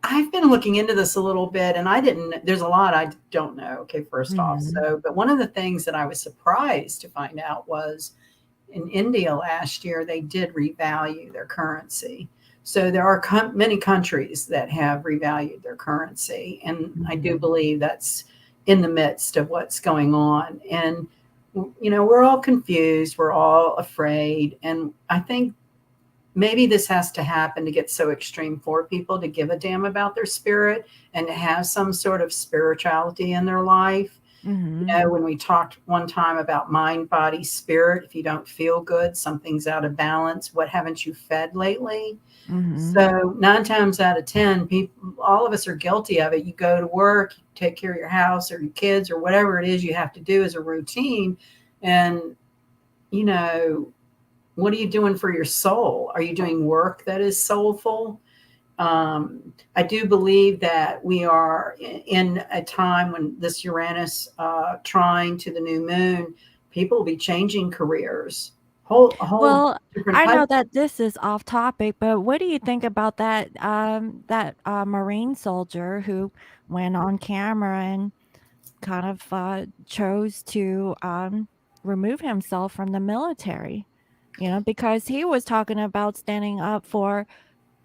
I've been looking into this a little bit, and I didn't. There's a lot I don't know. Okay, first off, Hmm. so but one of the things that I was surprised to find out was in India last year, they did revalue their currency. So there are many countries that have revalued their currency. And I do Hmm. believe that's in the midst of what's going on. And, we're all confused, we're all afraid. And I think maybe this has to happen to get so extreme for people to give a damn about their spirit and to have some sort of spirituality in their life. Hmm. When we talked one time about mind, body, spirit, if you don't feel good, something's out of balance. What haven't you fed lately? Hmm. So 9 times out of 10, people, all of us are guilty of it. You go to work, you take care of your house or your kids or whatever it is you have to do as a routine. And, you know, what are you doing for your soul? Are you doing work that is soulful? I do believe that we are in a time when this Uranus trine to the new moon, people will be changing careers, whole Well, different I types. know that this is off topic, but what do you think about that Marine soldier who went on camera and kind of chose to remove himself from the military? You know, because he was talking about standing up for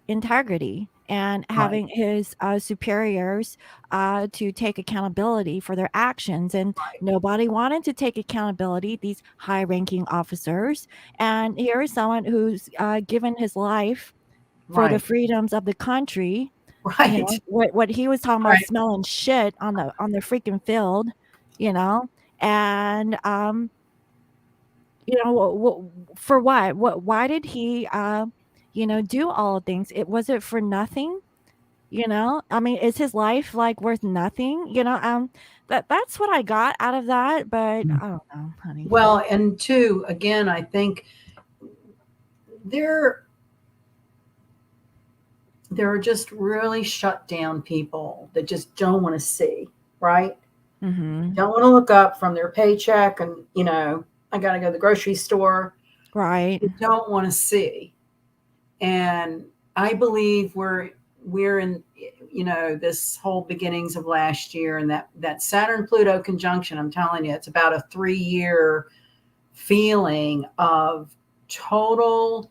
integrity and Right. having his superiors to take accountability for their actions. And Right. nobody wanted to take accountability, these high ranking officers. And here is someone who's given his life for the Right. freedoms of the country. You Right. know what he was talking about, Right. smelling shit on the freaking field, you know, and for what? What? Why did he, do all of things? It was it for nothing? I mean, is his life like worth nothing? That's what I got out of that, but I don't know, honey. Well, and two, again, I think there there are just really shut down people that just don't want to see, right? Mhm. Don't want to look up from their paycheck and, I got to go to the grocery store. Right. They don't want to see. And I believe we're in this whole beginnings of last year, and that Saturn Pluto conjunction, I'm telling you, it's about a 3-year feeling of total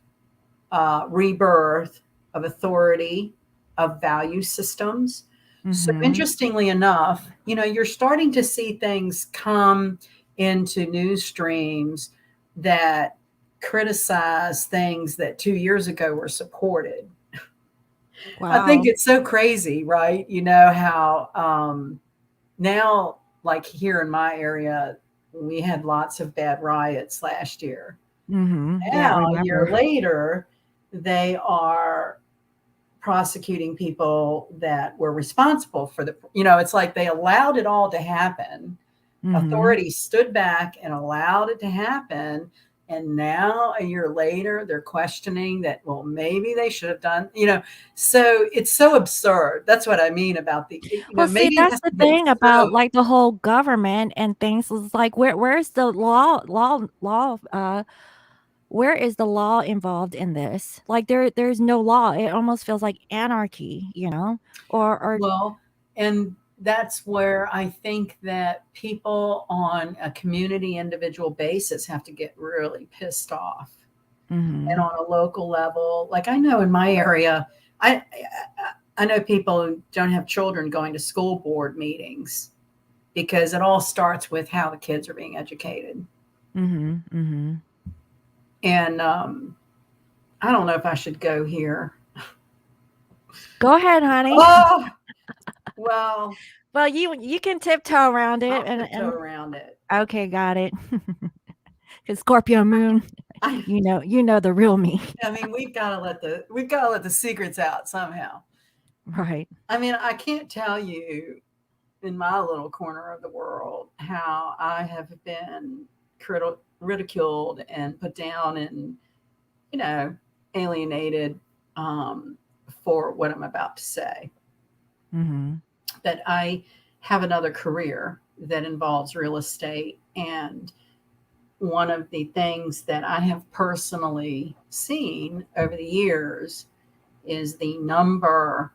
rebirth of authority, of value systems. So Mhm. interestingly enough, you're starting to see things come into news streams that criticize things that 2 years ago were supported. I think Wow. it's so crazy, right? You know how now, like here in my area, we had lots of bad riots last year. Mhm. Yeah, I Now, a year remember. later, they are prosecuting people that were responsible for it's like they allowed it all to happen. Mhm. Authorities stood back and allowed it to happen. And now, a year later, they're questioning that, well, maybe they should have done. So it's so absurd. That's what I mean about Well, see, maybe it that's hasn't the been thing so. about, like, the whole government and things is like, where's the where is the law involved in this? Like, there's no law. It almost feels like anarchy, or Well, and that's where I think that people on a community individual basis have to get really pissed off. And Mhm. on a local level, like I know in my area, I I know people who don't have children going to school board meetings because it all starts with how the kids are being educated. Mhm. Mhm. And I don't know if I should go here. Go ahead, honey. Oh, well, Well, you can tiptoe around it I'll and tiptoe around it. okay, got it. 'Cause Scorpio moon, I, you know the real me. I mean, we've got to let the secrets out somehow. Right. I mean, I can't tell you in my little corner of the world how I have been ridiculed and put down and you know alienated um, for what I'm about to say. Mhm. That I have another career that involves real estate, and one of the things that I have personally seen over the years is the number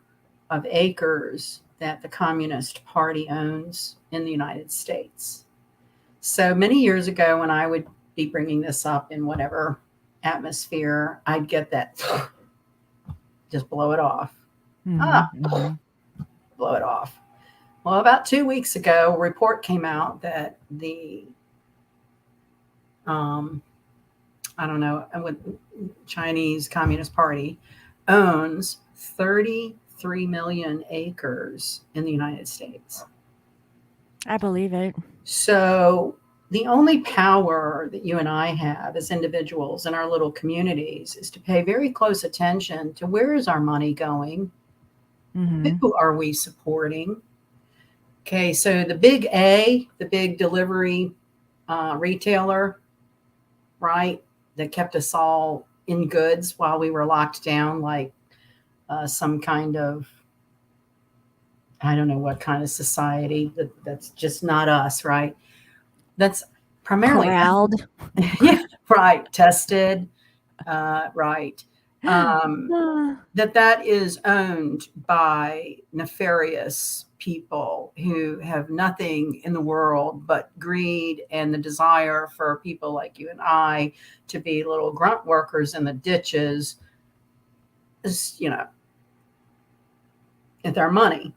of acres that the Communist Party owns in the United States. So many years ago, when I would be bringing this up in whatever atmosphere, I'd get that just blow it off. Mhm. Ah, Mhm. blow it off. Well, about 2 weeks ago, a report came out that the um, I don't know, what Chinese Communist Party owns 33 million acres in the United States. I believe it. So the only power that you and I have as individuals in our little communities is to pay very close attention to where is our money going? Mhm. Who are we supporting? Okay, so the big delivery retailer, right, that kept us all in goods while we were locked down, like some kind of, I don't know what kind of society that's just not us, right? That's primarily Corralled. yeah, right. Tested, right. Um, that is owned by nefarious people who have nothing in the world but greed and the desire for people like you and I to be little grunt workers in the ditches, you know, their money.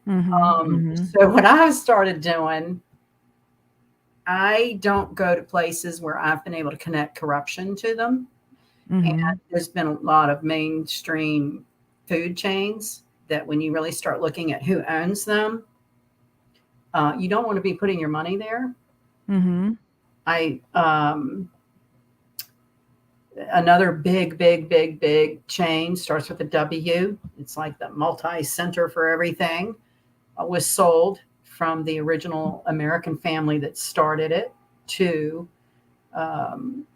Mhm. Mhm. So what I've started doing, I don't go to places where I've been able to connect corruption to them. And Mhm. there's been a lot of mainstream food chains that when you really start looking at who owns them, you don't want to be putting your money there. Mhm. I Another big chain starts with a W. It's like the multi center for everything. Was sold from the original American family that started it to um,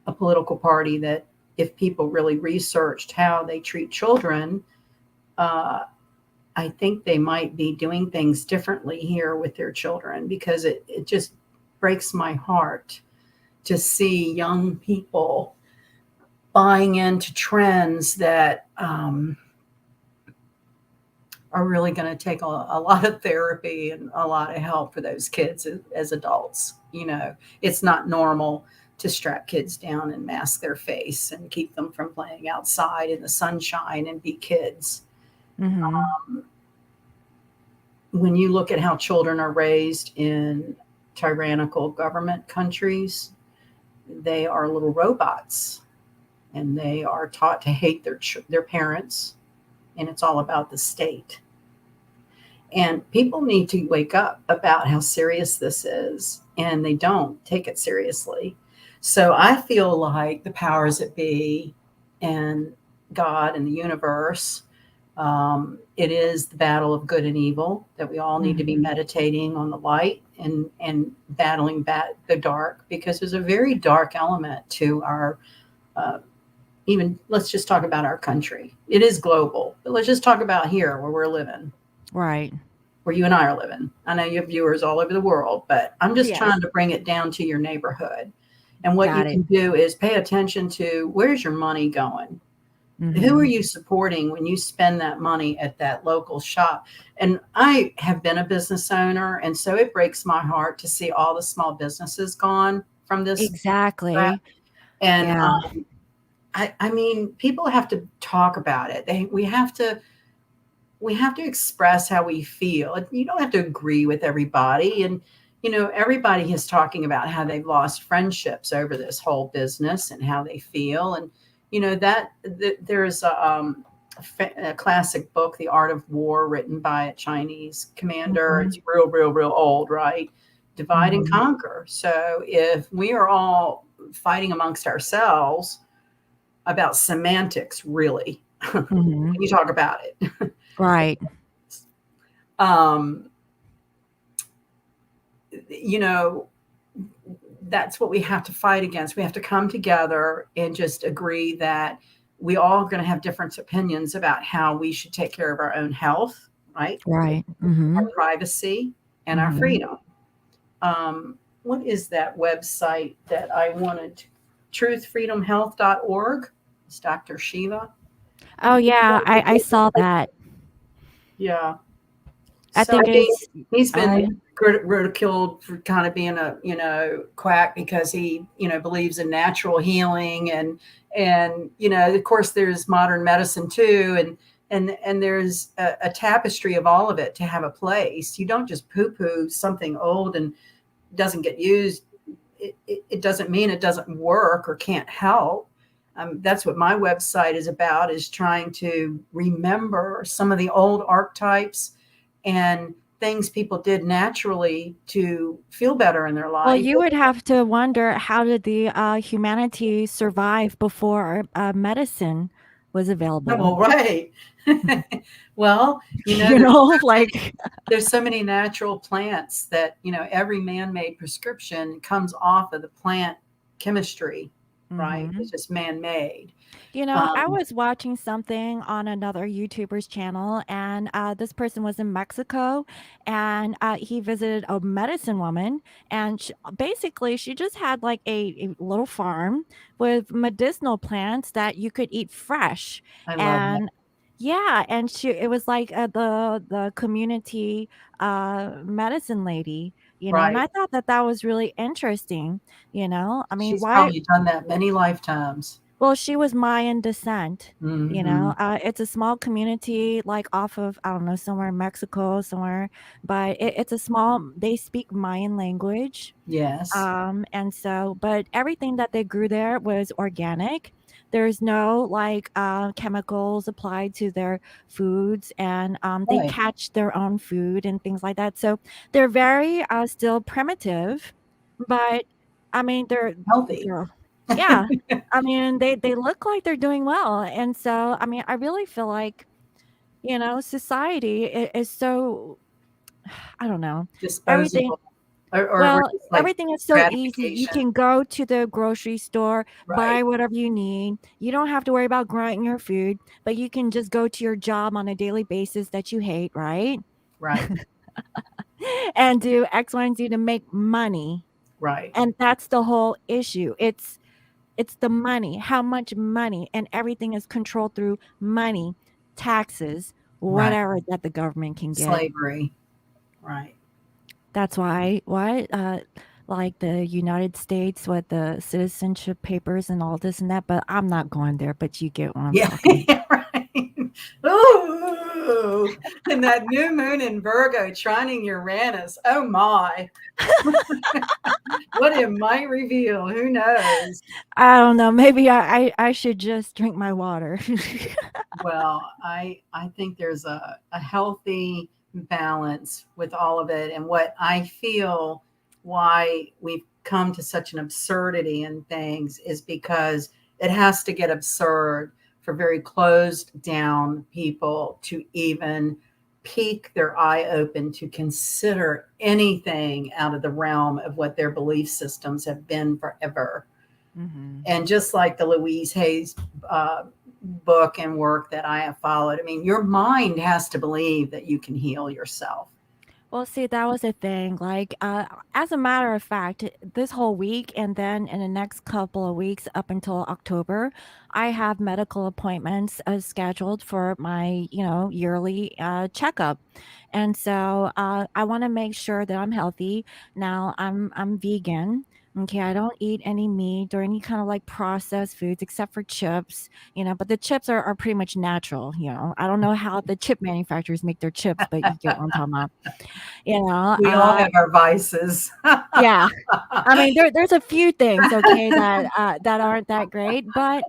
a political party that, if people really researched how they treat children, uh, I think they might be doing things differently here with their children, because it just breaks my heart to see young people buying into trends that are really going to take a lot of therapy and a lot of help for those kids as adults. It's not normal to strap kids down and mask their face and keep them from playing outside in the sunshine and be kids. Mhm. When you look at how children are raised in tyrannical government countries, they are little robots, and they are taught to hate their parents, and it's all about the state. And people need to wake up about how serious this is, and they don't take it seriously. So I feel like the powers that be and God and the universe, it is the battle of good and evil, that we all need to be Mhm. meditating on the light and battling the dark, because there's a very dark element to our, uh, even let's just talk about our country. It is global, but let's just talk about here where we're living, Right. where you and I are living. I know you have viewers all over the world, but I'm just trying Yes. to bring it down to your neighborhood. And what you Got it. can do is pay attention to, where's your money going? Who are Mhm. you supporting when you spend that money at that local shop? And I have been a business owner, and so it breaks my heart to see all the small businesses gone from this crap. Exactly. And Yeah. I mean, people have to talk about it. We have to express how we feel. You don't have to agree with everybody. And, everybody is talking about how they've lost friendships over this whole business and how they feel. And, there's a classic book, The Art of War, written by a Chinese commander. Mhm. It's real old, right? Divide and Mhm. conquer. So if we are all fighting amongst ourselves about semantics, really, when Mhm. you talk about it, Right. um, you know, that's what we have to fight against. We have to come together and just agree that we all are going to have different opinions about how we should take care of our own health, right? Right. Our Mhm. privacy and our Mhm. freedom. What is that website that I wanted? Truthfreedomhealth.org. It's Dr. Shiva. Oh, yeah, I saw that. Yeah. I So think it's he's uh been ridiculed for kind of being a quack, because he believes in natural healing, and of course there's modern medicine too, and there's a tapestry of all of it to have a place. You don't just poo poo something old and doesn't get used. It doesn't mean it doesn't work or can't help. That's what my website is about, is trying to remember some of the old archetypes and things people did naturally to feel better in their well, life. you would have to wonder how did the humanity survive before medicine was available? Well, right. Well, You know, like there's so many natural plants that every man-made prescription comes off of the plant chemistry, right? It's mhm. just man-made. You know, I Um, was watching something on another YouTuber's channel, and this person was in Mexico, and he visited a medicine woman, and basically, she just had like a little farm with medicinal plants that you could eat fresh, I love that. and yeah, and it was like the community medicine lady, you know, and Right. I thought that that was really interesting. You know, I mean, She's why probably done that many lifetimes. Well, she was Mayan descent. You Hmm. know, it's a small community, like off of, I don't know, somewhere in Mexico, somewhere, but it's a small, they speak Mayan language. Yes. And so, but everything that they grew there was organic. There's no like chemicals applied to their foods, and they Right. catch their own food and things like that. So they're very still primitive, but I mean, Healthy. they're yeah. I mean, they look like they're doing well, and so I mean, I really feel like society is so I don't know everything Disposable. Or well, just like everything is so easy. You gratification. can go to the grocery store, buy Right. whatever you need. You don't have to worry about growing your food, but you can just go to your job on a daily basis that you hate, right? Right. And do X, Y, and Z to make money. Right. And that's the whole issue. It's the money, how much money, and everything is controlled through money, taxes, Right. whatever that the government can get. Slavery. Right. That's why like the United States with the citizenship papers and all this and that, but I'm not going there, but you get what I'm Yeah. talking. Right. Ooh. And that new moon in Virgo trining Uranus. Oh my. What it might reveal. Who knows? I don't know, maybe I should just drink my water. Well, I think there's a healthy balance with all of it. And what I feel why we've come to such an absurdity in things is because it has to get absurd for very closed down people to even peek their eye open to consider anything out of the realm of what their belief systems have been forever. Mhm. And just like the Louise Hayes uh, book and work that I have followed, I mean, your mind has to believe that you can heal yourself. Well, see, that was the thing. Like, as a matter of fact, this whole week and then in the next couple of weeks up until October, I have medical appointments scheduled for my, yearly checkup. And so I want to make sure that I'm healthy. Now, I'm vegan. Okay, I don't eat any meat or any kind of like processed foods except for chips, but the chips are pretty much natural. I don't know how the chip manufacturers make their chips, but you get what I'm talking about. You know, We all have our vices. yeah. I mean, there's a few things, okay, that aren't that great, but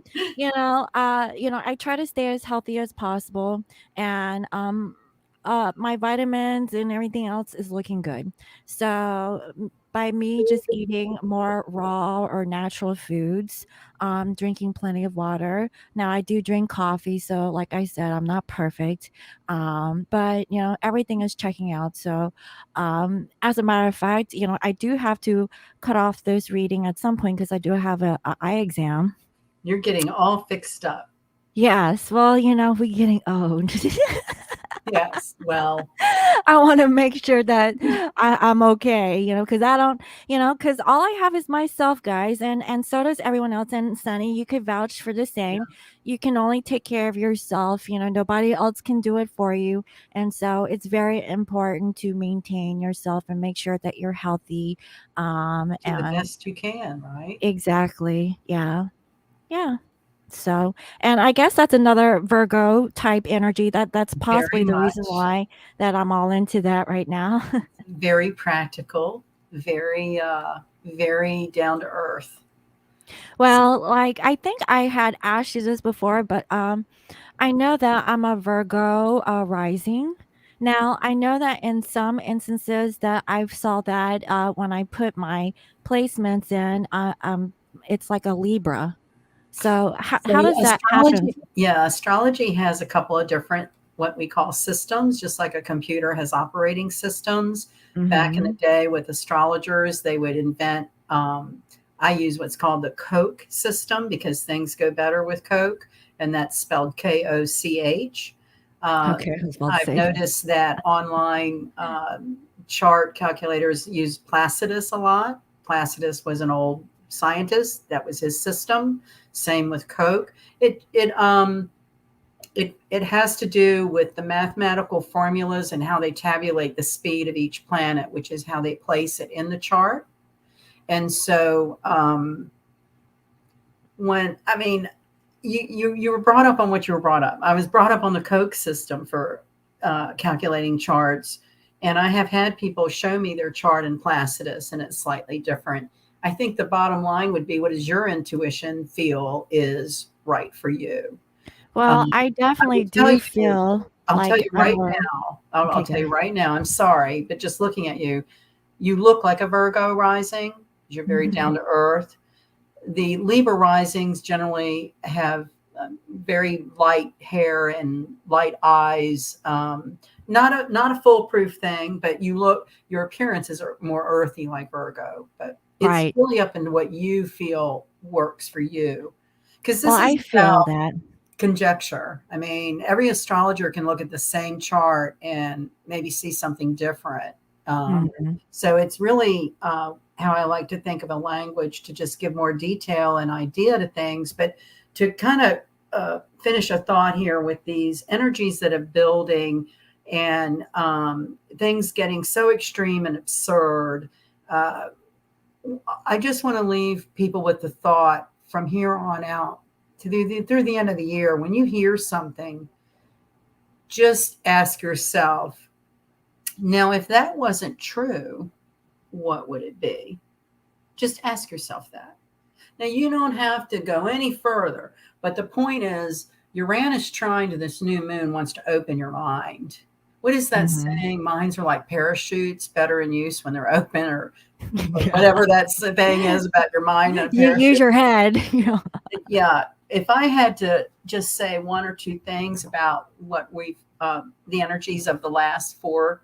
I try to stay as healthy as possible, and my vitamins and everything else is looking good. So by me just eating more raw or natural foods, drinking plenty of water. Now I do drink coffee, so like I said, I'm not perfect, but everything is checking out. So as a matter of fact, I do have to cut off this reading at some point because I do have a eye exam. You're getting all fixed up. Yes, well, we're getting old. Yes. Well, I want to make sure that I'm okay, because I don't, because all I have is myself, guys, and so does everyone else. And Sunny, you could vouch for the same. You can only take care of yourself. Nobody else can do it for you, and so it's very important to maintain yourself and make sure that you're healthy. do the And best you can, right? exactly, yeah, yeah. So, and I guess that's another Virgo type energy that's Very possibly the reason much. why that I'm all into that right now. Very practical, very down to earth. So Well, like I think I had asked you this before, but I know that I'm a Virgo rising. Now, I know that in some instances that I've saw that when I put my placements in, it's like a Libra. So how So does that happen? astrology, yeah, astrology has a couple of different what we call systems, just like a computer has operating systems. Back in the Mhm. day with astrologers, they would invent. I use what's called the Coke system because things go better with Coke, and that's spelled Koch. Uh, Okay, I was about to I've say. noticed that online chart calculators use Placidus a lot. Placidus was an old scientist. That was his system. Same with Coke. It has to do with the mathematical formulas and how they tabulate the speed of each planet, which is how they place it in the chart. And so when I mean, you were brought up on what you were brought up. I was brought up on the Koch system for calculating charts, and I have had people show me their chart in Placidus, and it's slightly different. I think the bottom line would be, what does your intuition feel is right for you? Well, I I will definitely tell do you, feel I'll tell like you right our now. I'll okay, tell go you ahead. right now. I'm sorry, but just looking at you, you look like a Virgo rising. You're very down to earth. The Libra risings generally have very light hair and light eyes. Not a foolproof thing, but your appearances are more earthy like Virgo. But it's Right. really up into what you feel works for you, because Well, this is I feel about that. conjecture. I mean, every astrologer can look at the same chart and maybe see something different. Um, Mhm. so it's really how I like to think of a language, to just give more detail and idea to things. But to kind of finish a thought here with these energies that are building, and things getting so extreme and absurd. Uh, I just want to leave people with the thought, from here on out to through the end of the year, when you hear something, just ask yourself, now, if that wasn't true, what would it be? Just ask yourself that. Now, you don't have to go any further, but the point is, Uranus trine to this new moon wants to open your mind. What is that Mhm. saying? Minds are like parachutes, better in use when they're open, or Yeah. whatever that thing is about your mind and a You use parachute. your head, Yeah, if I had to just say one or two things about what we've the energies of the last 4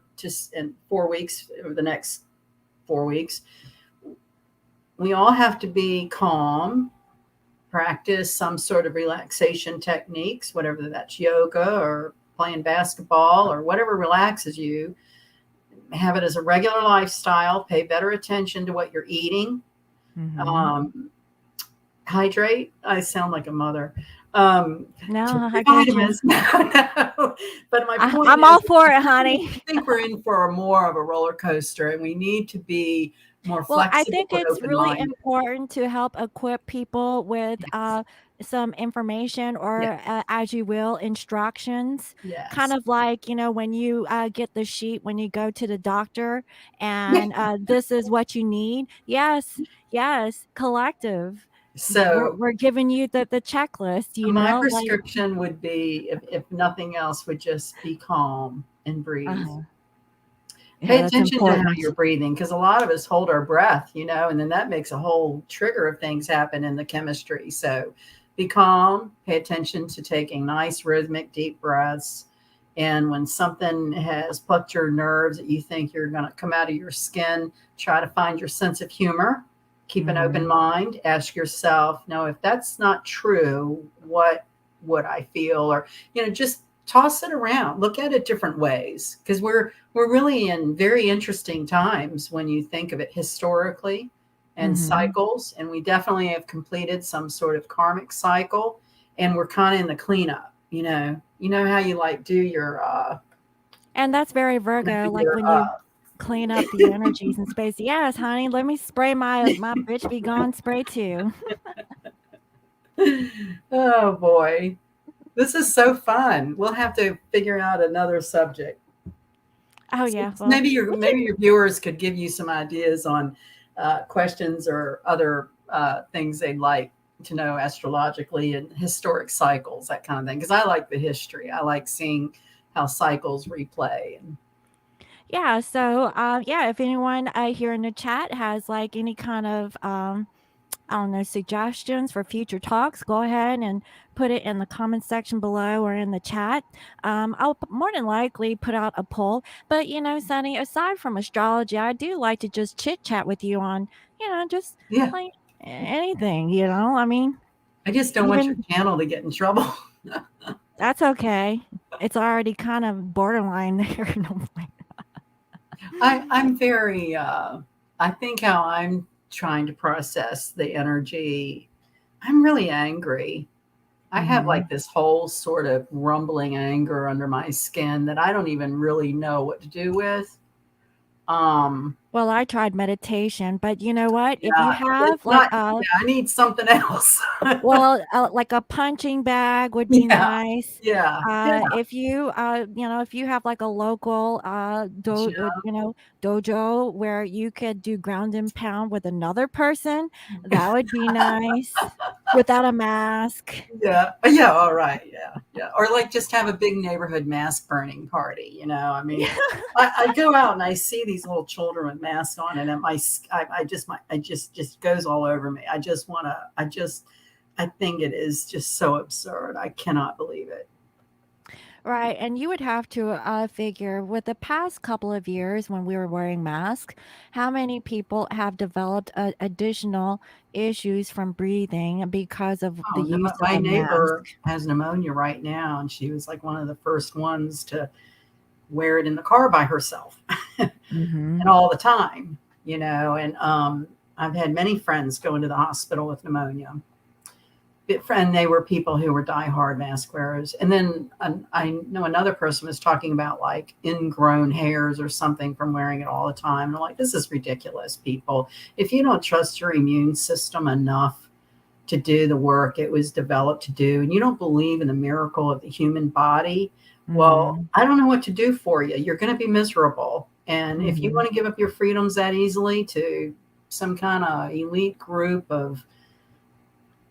weeks, or the next 4 weeks, we all have to be calm, practice some sort of relaxation techniques, whatever that's, yoga or playing basketball or whatever relaxes you. Have it as a regular lifestyle. Pay better attention to what you're eating. Mhm. Um, Hydrate. I sound like a mother. Take No, your I get you. vitamins. No. But my point I'm is, all for it, honey. I think we're in for more of a roller coaster, and we need to be more Well, I flexible think and it's open really minded. important to help equip people with Yes. some information Yes. or, as you will, instructions. Kind Yes. of like, when you get the sheet when you go to the doctor Yeah. and this is what you need. Yes, yes, collective. So We're giving you the checklist, my like, prescription would be, if nothing else, would just be calm and breathe. uh Pay yeah, that's attention to how important. you're breathing, because a lot of us hold our breath, and then that makes a whole trigger of things happen in the chemistry. So be calm, pay attention to taking nice, rhythmic, deep breaths. And when something has plucked your nerves that you think you're going to come out of your skin, try to find your sense of humor. Keep an open Mhm. mind. Ask yourself, no, if that's not true, what would I feel? Or, just toss it around. Look at it different ways, because we're really in very interesting times when you think of it historically, and Mhm. cycles. And we definitely have completed some sort of karmic cycle, and we're kind of in the cleanup. How you like do And that's very Virgo, like your when you clean up the energies in space. Yes, honey, let me spray my bitch be gone spray too. oh boy, this is so fun. We'll have to figure out another subject. Oh So yeah, well, we maybe can. your viewers could give you some ideas on questions or other things they'd like to know astrologically, and historic cycles, that kind of thing. Because I like the history. I like seeing how cycles replay. And Yeah, so yeah, if anyone here in the chat has like any kind of I don't know, suggestions for future talks, go ahead and put it in the comment section below or in the chat. I'll more than likely put out a poll. But Sunny, aside from astrology, I do like to just chit chat with you on, just yeah, like anything. I mean, I just don't want your even channel to get in trouble. that's okay. It's already kind of borderline there. I'm very, I think how I'm trying to process the energy, I'm really angry. I have Mm-hmm. like this whole sort of rumbling anger under my skin that I don't even really know what to do with. Um, Well, I tried meditation, but you know what? If you Yeah, it's have like not, yeah, I need something else. like a punching bag would be Yeah, nice. yeah, yeah, If you, if you have like a local, dojo where you could do ground and pound with another person, that would be nice without a mask. yeah, yeah, all right, yeah, yeah. Or like just have a big neighborhood mask burning party, you know? I mean, I go out and I see these little children with masks on, and I just goes all over me. I think it is just so absurd. I cannot believe it. Right, and you would have to figure with the past couple of years when we were wearing masks, how many people have developed additional issues from breathing because of the Oh, no, use of my the neighbor mask. has pneumonia right now, and she was like one of the first ones to wear it in the car by herself and Hmm. all the time, you know. And I've had many friends go into the hospital with pneumonia. And they were people who were diehard mask wearers. And then I know another person was talking about like ingrown hairs or something from wearing it all the time. And I'm like, this is ridiculous, people. If you don't trust your immune system enough to do the work it was developed to do, and you don't believe in the miracle of the human body, well, Hmm. I don't know what to do for you. You're going to be miserable. And if you Hmm. want to give up your freedoms that easily to some kind of elite group of,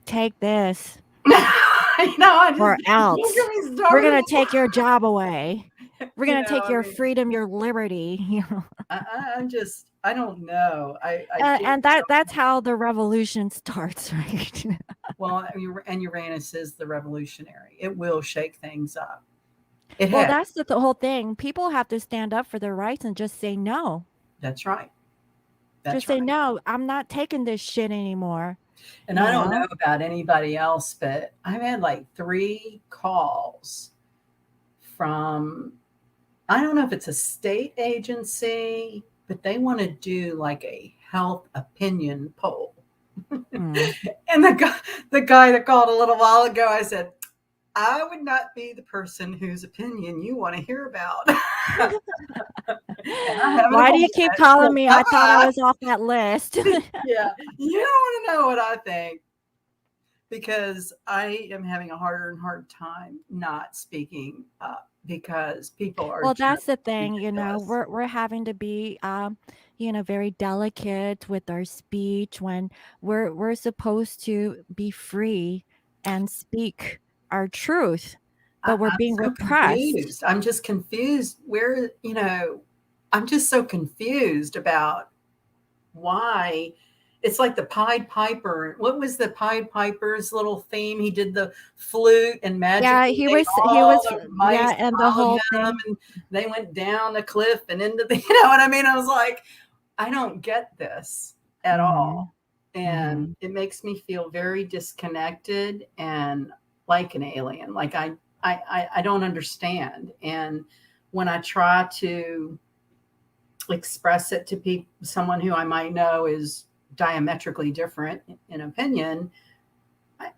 Take this I just, or don't else. get me We're started. gonna take your job away. We're You gonna know, take I your mean, freedom, your liberty. I'm just, I don't know. I can't. And that's how the revolution starts, right? Well, and Uranus is the revolutionary. It will shake things up. It Well, has. that's the whole thing. People have to stand up for their rights and just say no. That's right. Just That's say right. no. I'm not taking this shit anymore. And I You don't know know. about anybody else, but I've had like 3 calls from, I don't know if it's a state agency, but they want to do like a health opinion poll. Mm. And the guy that called a little while ago, I said, I would not be the person whose opinion you want to hear about. And I'm having a Why do you cold keep set. calling So me? I thought I bye-bye. was off that list. Yeah, you don't want to know what I think, because I am having a harder and harder time not speaking up because people are Well, just that's the thing, ridiculous. we're having to be, very delicate with our speech when we're supposed to be free and speak our truth, but we're I'm being so repressed. confused. I'm just confused. I'm just so confused about why. It's like the Pied Piper. What was the Pied Piper's little theme? He did the flute and Yeah, magically made he all was, the mice yeah, and the followed whole him, thing. and they went down the cliff and into the, you know what I mean? I was like, I don't get this at Mhm. all. And Mhm. it makes me feel very disconnected and like an alien. Like I don't understand. And when I try to express it to people, someone who I might know is diametrically different in opinion,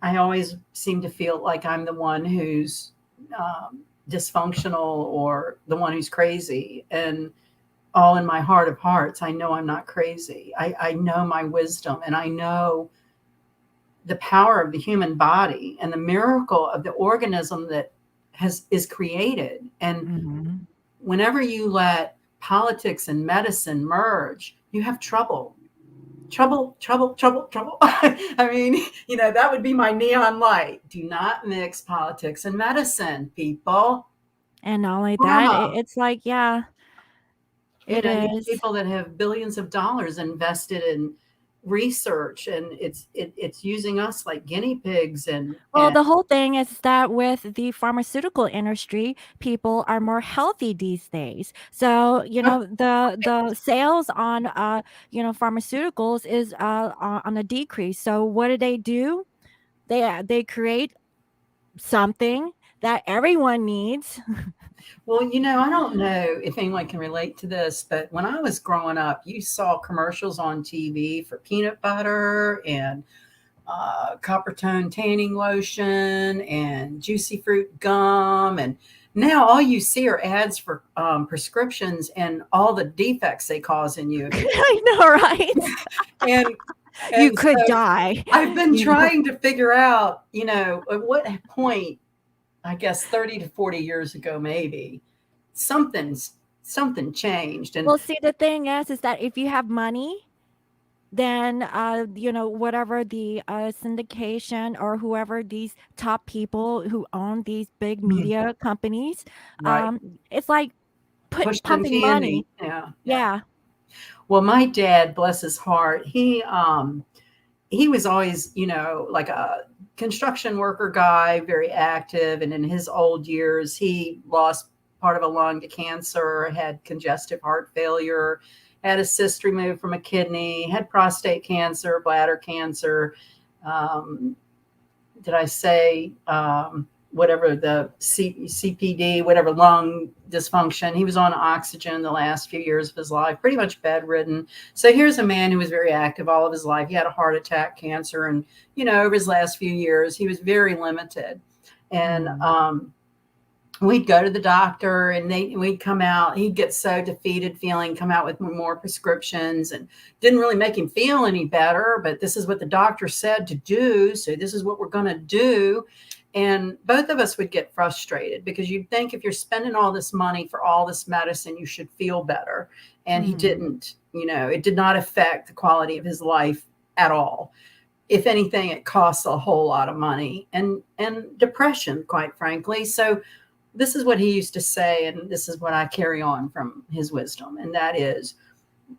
I always seem to feel like I'm the one who's dysfunctional or the one who's crazy. And all in my heart of hearts, I know I'm not crazy. I know my wisdom, and I know the power of the human body and the miracle of the organism that is created. And Mhm. whenever you let politics and medicine merge, you have trouble. Trouble, trouble, trouble, trouble. I mean, that would be my neon light. Do not mix politics and medicine, people. And not only that, Karma. it's like, yeah, it You have is. people that have billions of dollars invested in research, and it's using us like guinea pigs. Well, And the whole thing is that with the pharmaceutical industry, people are more healthy these days. So, the sales on pharmaceuticals is on a decrease. So what do? They create something that everyone needs. well, I don't know if anyone can relate to this, but when I was growing up, you saw commercials on TV for peanut butter and copper tone tanning lotion and juicy fruit gum. And Now all you see are ads for prescriptions and all the defects they cause in you if you I know, right? and You and could so die, I've been you know? trying to figure out, at what point, I guess 30 to 40 years ago, maybe something changed. And Well, see, the thing is that if you have money, then whatever the syndication or whoever these top people who own these big Mhm. media companies, Right, it's like pushed into pumping you, money. yeah, yeah. Yeah. Well, my dad, bless his heart, he was always, like a construction worker guy, very active. And in his old years, he lost part of a lung to cancer, had congestive heart failure, had a cyst removed from a kidney, had prostate cancer, bladder cancer. Um, did I say whatever the CPD, whatever lung dysfunction? He was on oxygen the last few years of his life, pretty much bedridden. So here's a man who was very active all of his life. He had a heart attack, cancer, and over his last few years, he was very limited. And Mm. we'd go to the doctor, and we'd come out. He'd get so defeated feeling, come out with more prescriptions, and didn't really make him feel any better. But this is what the doctor said to do, so this is what we're going to do. And both of us would get frustrated because you'd think if you're spending all this money for all this medicine, you should feel better. And he Mhm. didn't. It did not affect the quality of his life at all. If anything, it costs a whole lot of money and depression, quite frankly. So this is what he used to say, and this is what I carry on from his wisdom. And that is,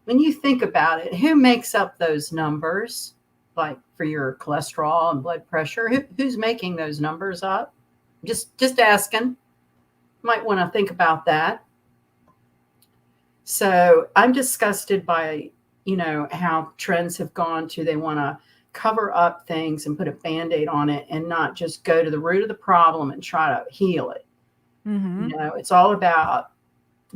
when you think about it, who makes up those numbers, like for your cholesterol and blood pressure? Who's making those numbers up? Just asking. Might want to think about that. So I'm disgusted by, how trends have gone to, they want to cover up things and put a band-aid on it and not just go to the root of the problem and try to heal it. Mhm. It's all about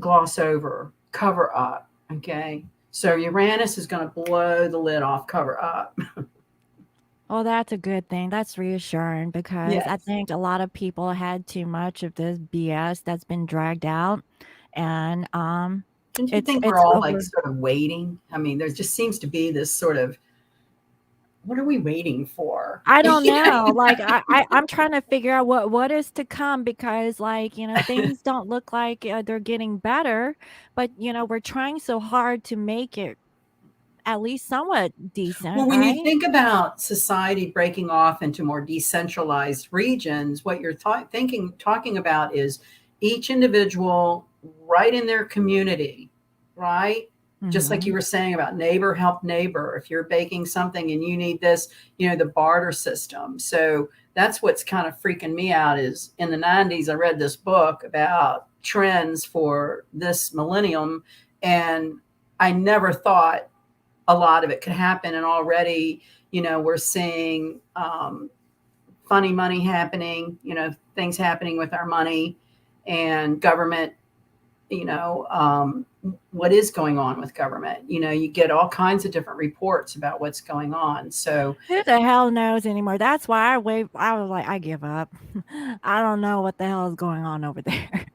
gloss over, cover up. Okay. So Uranus is going to blow the lid off, cover up. Well, that's a good thing. That's reassuring because I Yes. think a lot of people had too much of this BS that's been dragged out, and Don't you it's think we're it's all like over. sort of waiting? I mean, there just seems to be this sort of, what are we waiting for? I don't know. Like I'm trying to figure out what is to come because like, things don't look like they're getting better, but we're trying so hard to make it at least somewhat Well, decent, when you right? think about society breaking off into more decentralized regions, what you're talking about is each individual right in their community, right? Just like you Mhm. were saying about neighbor help neighbor. If you're baking something and you need this, the barter system. So that's what's kind of freaking me out is in the 90s, I read this book about trends for this millennium, and I never thought a lot of it could happen. And already, we're seeing funny money happening, things happening with our money and government, what is going on with government. You get all kinds of different reports about what's going on. So Who the hell knows anymore? That's why I was like, I give up. I don't know what the hell is going on over there.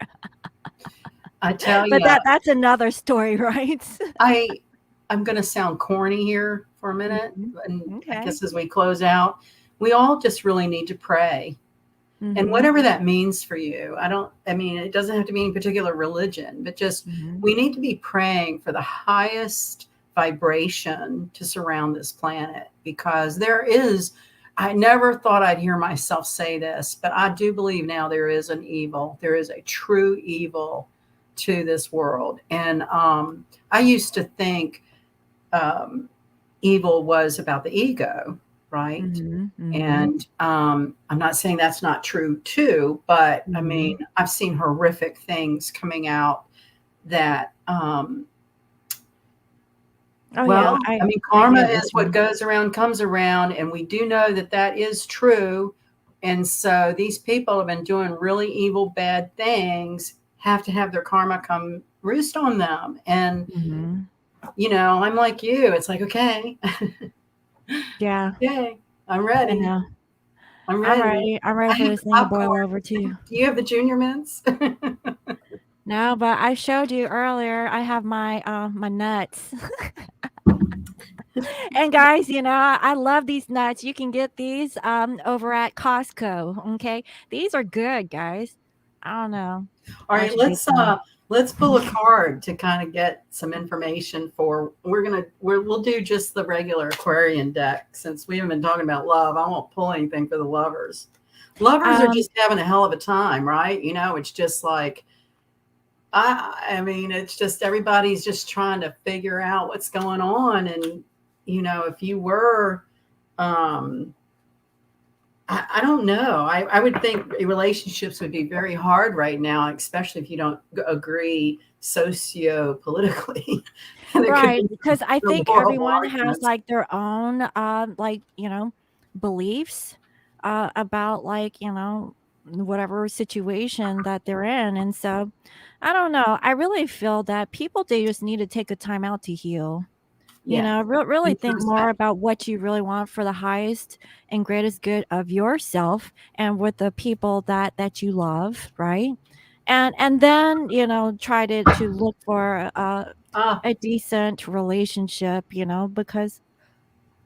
I tell But you, that's another story, right? I, I'm going to sound corny here for a minute. Mhm. And I Okay. guess as we close out, we all just really need to pray. And Mhm. whatever that means for you, I mean, it doesn't have to be any particular religion, but just Mhm. we need to be praying for the highest vibration to surround this planet because I never thought I'd hear myself say this, but I do believe now there is an evil. There is a true evil to this world. And I used to think um, evil was about the ego, right? Mhm. Mhm. And I'm not saying that's not true too, but I mean, Mhm. I've seen horrific things coming out that, Oh, yeah, well, I I mean, I karma get what is what you goes around comes around, and we do know that that is true. And so these people have been doing really evil, bad things, have to have their karma come roost on them. And, Mhm. I'm like you. It's like, okay, Yeah, okay, I'm I ready. know. I'm ready. I'm I ready for have this the thing to boil popcorn. over too. Do you have the junior mints? No, but I showed you earlier. I have my nuts. And guys, I love these nuts. You can get these over at Costco. Okay, these are good, guys. I don't know. All I right, should get some. let's pull a card to kind of get some information for. We'll do just the regular Aquarian deck since we haven't been talking about love. I won't pull anything for the lovers. Lovers are Um, just having a hell of a time, right? It's just like I mean, it's just everybody's just trying to figure out what's going on, and if you were um I don't know. I would think relationships would be very hard right now, especially if you don't agree socio-politically. And it could right, be because I some think horrible everyone has arguments. like their own like beliefs about like whatever situation that they're in, and so I don't know. I really feel that people they just need to take a time out to heal. Yeah. Really think more Introspect. about what you really want for the highest and greatest good of yourself and with the people that you love, right? And then, try to look for Ah, a decent relationship, because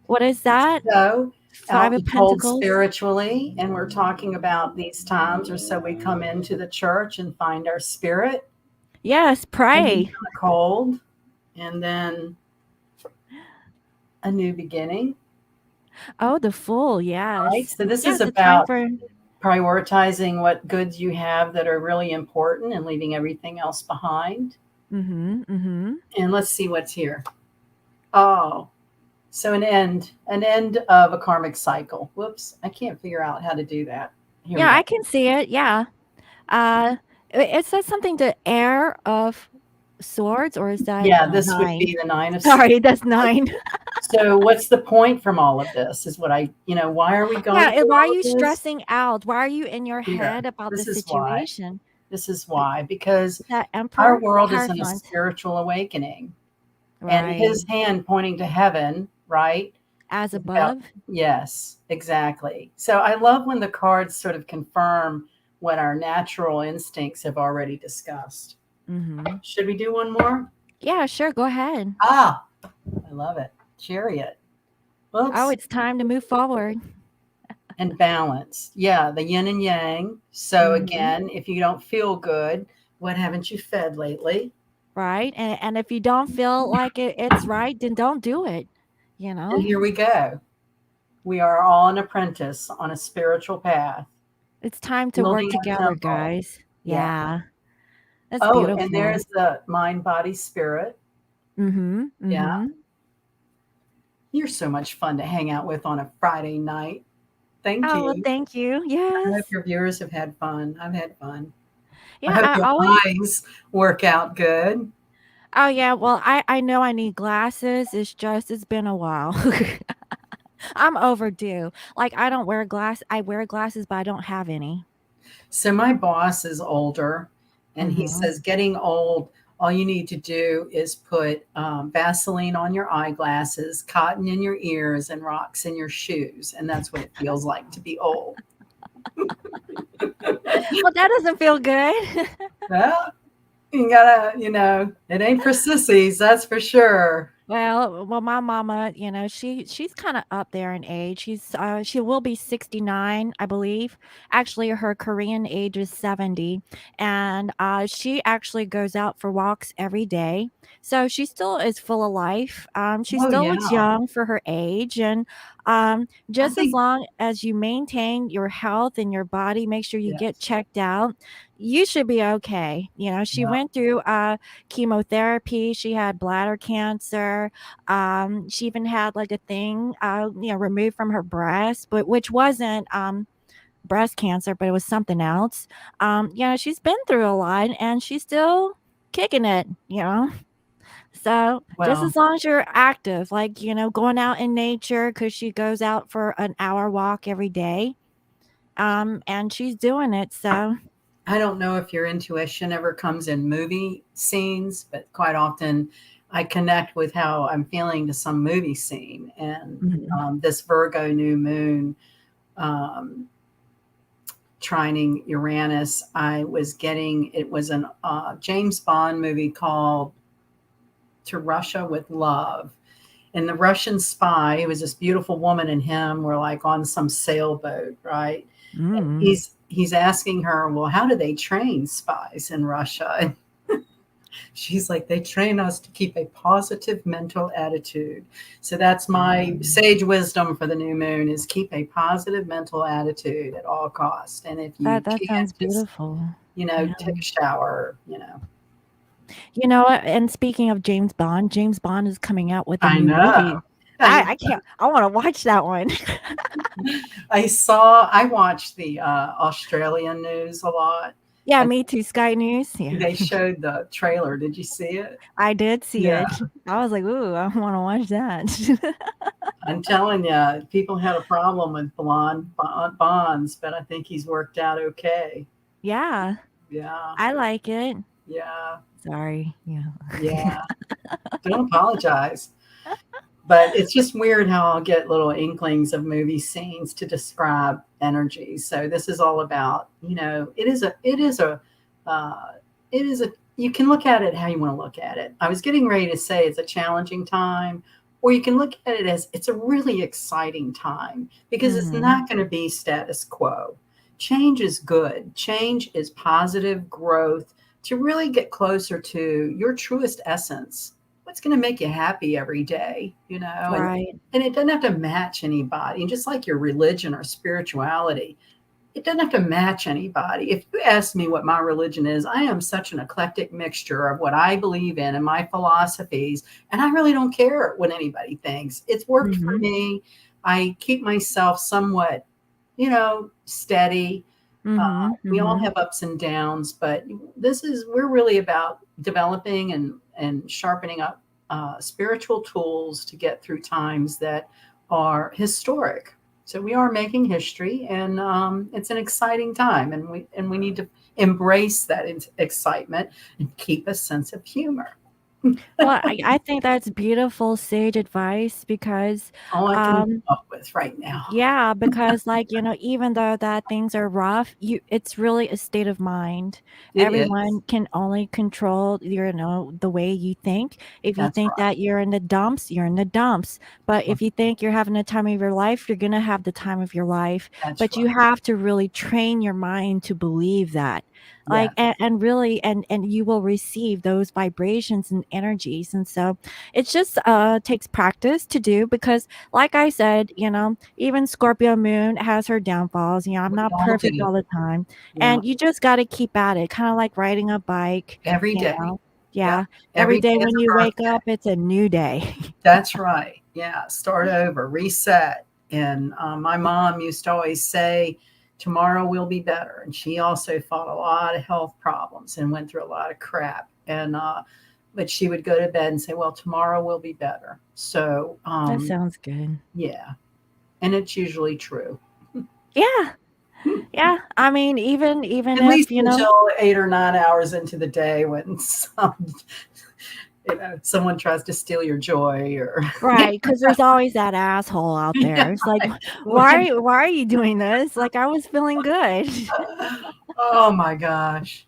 what is that? so Five out of cold Pentacles? spiritually, and we're talking about these times, or so we come into the church and find our spirit Yes, and be pray. kind of cold, and then a new beginning, Oh, the Fool, right? yes. So this is Yes, it's time about for prioritizing what goods you have that are really important and leaving everything else behind. mhm, mhm. And let's see what's here. Oh, so an end of a karmic cycle. Whoops, I can't figure out how to do that. Here we Yeah, go. I can see it. Yeah. Uh, it says something to Heir of Swords, or is that Yeah, this would 9? be the nine of swords. Sorry, that's 9. So what's the point from all of this is what why are we Yeah, going and through why are all of you this? stressing out? Why are you in your Here, head about the this is why. situation? This is Th why. Because That our Emperor? world is in a Hierophant. spiritual awakening. And Right. his hand pointing to heaven, right? As Is about, above? yes, exactly. So I love when the cards sort of confirm what our natural instincts have already discussed. Mhm. Should we do one more? Yeah, sure, go ahead. Ah, I love it. Chariot. Oh, Whoops. it's time to move forward. And balance. Yeah, the yin and yang. So Mhm. again, if you don't feel good, what haven't you fed lately? Right? And if you don't feel like it's right, then don't do it, you And know? here we go. We are all an apprentice on a spiritual path, It's time to work building our together, temple. guys. Yeah. Yeah. That's Oh, and beautiful. there's the mind, body, spirit. Mhm, Yeah. mhm. You're so much fun to hang out with on a Friday night. Thank Oh, well, you. thank you. I hope Yes. your viewers have had fun. I've had fun. I Yeah, hope I your always eyes work out good. Oh, yeah, well, I know I need glasses, it's been a while. I'm overdue. Like, I wear glasses, but I don't have any. So my boss is older, and he Mhm. says getting old, all you need to do is put Vaseline on your eyeglasses, cotton in your ears, and rocks in your shoes, and that's what it feels like to be old. Well, that doesn't feel good. Well, you gotta, it ain't for sissies, that's for sure. Well, my mama, she's kinda up there in age. She will be 69, I believe. Actually, her Korean age is 70, and, she actually goes out for walks every day. So she still is full of life. She Oh still yeah, looks young for her age, and, I just as think long as you maintain your health and your body, make sure you get yes, checked out, you should be okay. She yeah, went through, chemotherapy, she had bladder cancer, she even had like a thing, removed from her breast, but which wasn't breast cancer, but it was something else. She's been through a lot and she's still kicking it. So just well, as long as you're active, like, going out in nature, because she goes out for an hour walk every day. And she's doing it. So I don't know if your intuition ever comes in movie scenes, but quite often I connect with how I'm feeling to some movie scene. And mhm. this Virgo new moon um, trining Uranus, I was getting it was an James Bond movie called To Russia with Love. And the Russian spy, it was this beautiful woman and him were like on some sailboat, right? And Mm. he's asking her, well, how do they train spies in Russia? And she's like, they train us to keep a positive mental attitude. So that's my sage wisdom for the new moon is keep a positive mental attitude at all costs. And if you That sounds can't just, beautiful. Yeah. take a shower, You know what? And speaking of James Bond is coming out with a I new movie. know. I I can't. I want to watch that one. I watched the Australian news a lot. Yeah, And me too. Sky News. Yeah, they showed the trailer. Did you see it? I did see Yeah. it. I was like, ooh, I want to watch that. I'm telling you, people had a problem with Bonds, but I think he's worked out okay. Yeah, Yeah. I like it. Yeah. Sorry. Yeah. Yeah. Don't apologize. But it's just weird how I'll get little inklings of movie scenes to describe energy. So this is all about, uh, it is a, you can look at it how you want to look at it. I was getting ready to say it's a challenging time, or you can look at it as it's a really exciting time because it's Mhm. not going to be status quo. Change is good. Change is positive growth to really get closer to your truest essence, what's going to make you happy every day, Right. and it doesn't have to match anybody. And just like your religion or spirituality, it doesn't have to match anybody. If you ask me what my religion is, I am such an eclectic mixture of what I believe in and my philosophies, and I really don't care what anybody thinks. It's worked for Mhm. me. I keep myself somewhat, steady. Mhm. We all Mhm. have ups and downs, but we're really about developing and sharpening up spiritual tools to get through times that are historic. So we are making history, and it's an exciting time, and we need to embrace that excitement and keep a sense of humor. Well, I think that's beautiful sage advice because, All I can come um, up with right now. yeah, because like, even though that things are rough, it's really a state of mind. It is. Everyone can only control, the way you think. If you That's think right. that you're in the dumps, you're in the dumps. But if you think you're having the time of your life, you're gonna have the time of your life. That's But you right. have to really train your mind to believe that. Like Yes, and really and you will receive those vibrations and energies. And so it's just takes practice to do because like I said, even Scorpio moon has her downfalls. I'm we not all perfect do. all the time. Yeah, And you just got to keep at it, kind of like riding a bike, every you day. know. Yep. Yeah. Every Every day day is when a you wake birthday. up, it's a new day. That's right. Yeah. Start over, reset. And my mom used to always say, tomorrow will be better. And she also fought a lot of health problems and went through a lot of crap. But she would go to bed and say, well, tomorrow will be better. So, That sounds good. yeah. And it's usually true. Yeah. Yeah. I mean, even At if, least until 8 or 9 hours into the day when someone tries to steal your joy or right, because there's always that asshole out yeah, there. It's like, right. why are you doing this? Like I was feeling good. Oh my gosh.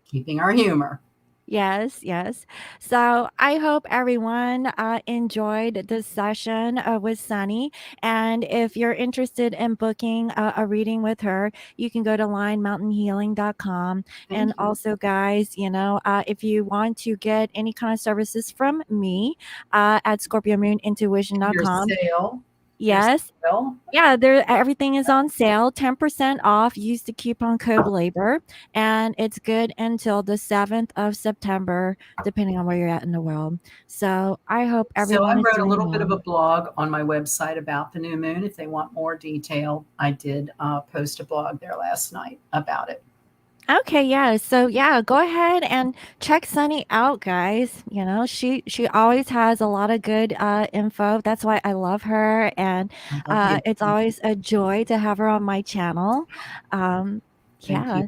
Keeping our humor. Yes, yes. So I hope everyone enjoyed this session with Sunny. And if you're interested in booking a reading with her, you can go to linemountainhealing.com. And Thank you. also, guys, if you want to get any kind of services from me at Your scorpiomoonintuition.com, sale. Your yes, sale. yeah, there everything is on sale, 10% off. Use the coupon code labor, and it's good until the 7th of September, depending on where you're at in the world. So I hope So I everyone is wrote a doing little bit of well. a blog on my website about the new moon. If they want more detail, I did post a blog there last night about it. Okay, yeah. So yeah, go ahead and check Sunny out, guys. She always has a lot of good info. That's why I love her, and I love you. it's always a joy to have her on my channel. Um, Thank you. yeah.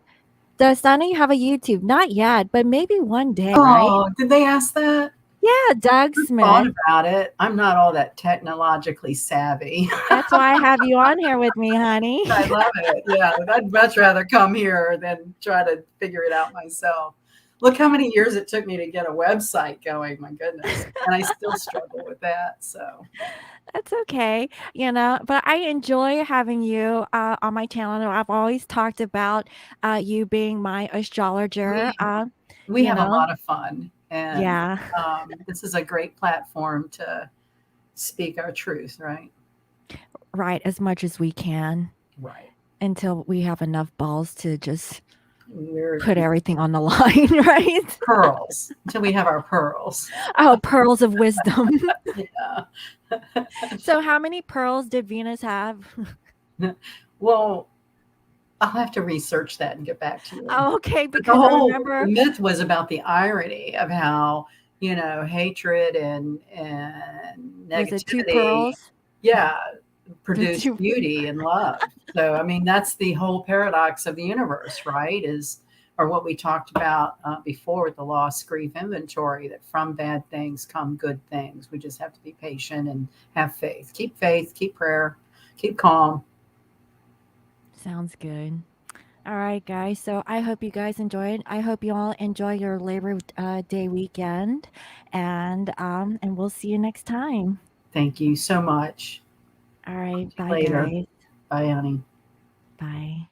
Does Sunny have a YouTube? Not yet, but maybe one day, right? Oh, did they ask that? Yeah, Doug Thought Smith. about it. I'm not all that technologically savvy. That's why I have you on here with me, honey. I love it. Yeah, I'd much rather come here than try to figure it out myself. Look how many years it took me to get a website going. My goodness. And I still struggle with that. So That's okay, but I enjoy having you on my channel. I've always talked about you being my astrologer. we we You have a know, lot of fun. And yeah, this is a great platform to speak our truth, right? right, as much as we can Right. until we have enough balls to just We're put everything on the line, right? pearls until we have our pearls. Oh, pearls of wisdom. Yeah. So, how many pearls did Venus have? Well, I'll have to research that and get back to you. Oh, okay, But the because I whole remember myth was about the irony of how, hatred and was it two negativity, pearls? yeah, The produce two. beauty and love. So, I mean, that's the whole paradox of the universe, right? Or what we talked about before with the loss grief inventory, that from bad things come good things. We just have to be patient and have faith, keep prayer, keep calm. Sounds good. All right, guys. So I hope you guys enjoyed. I hope you all enjoy your Labor Day weekend, and we'll see you next time. Thank you so much. All right, bye, Later. guys. Bye, honey. Bye.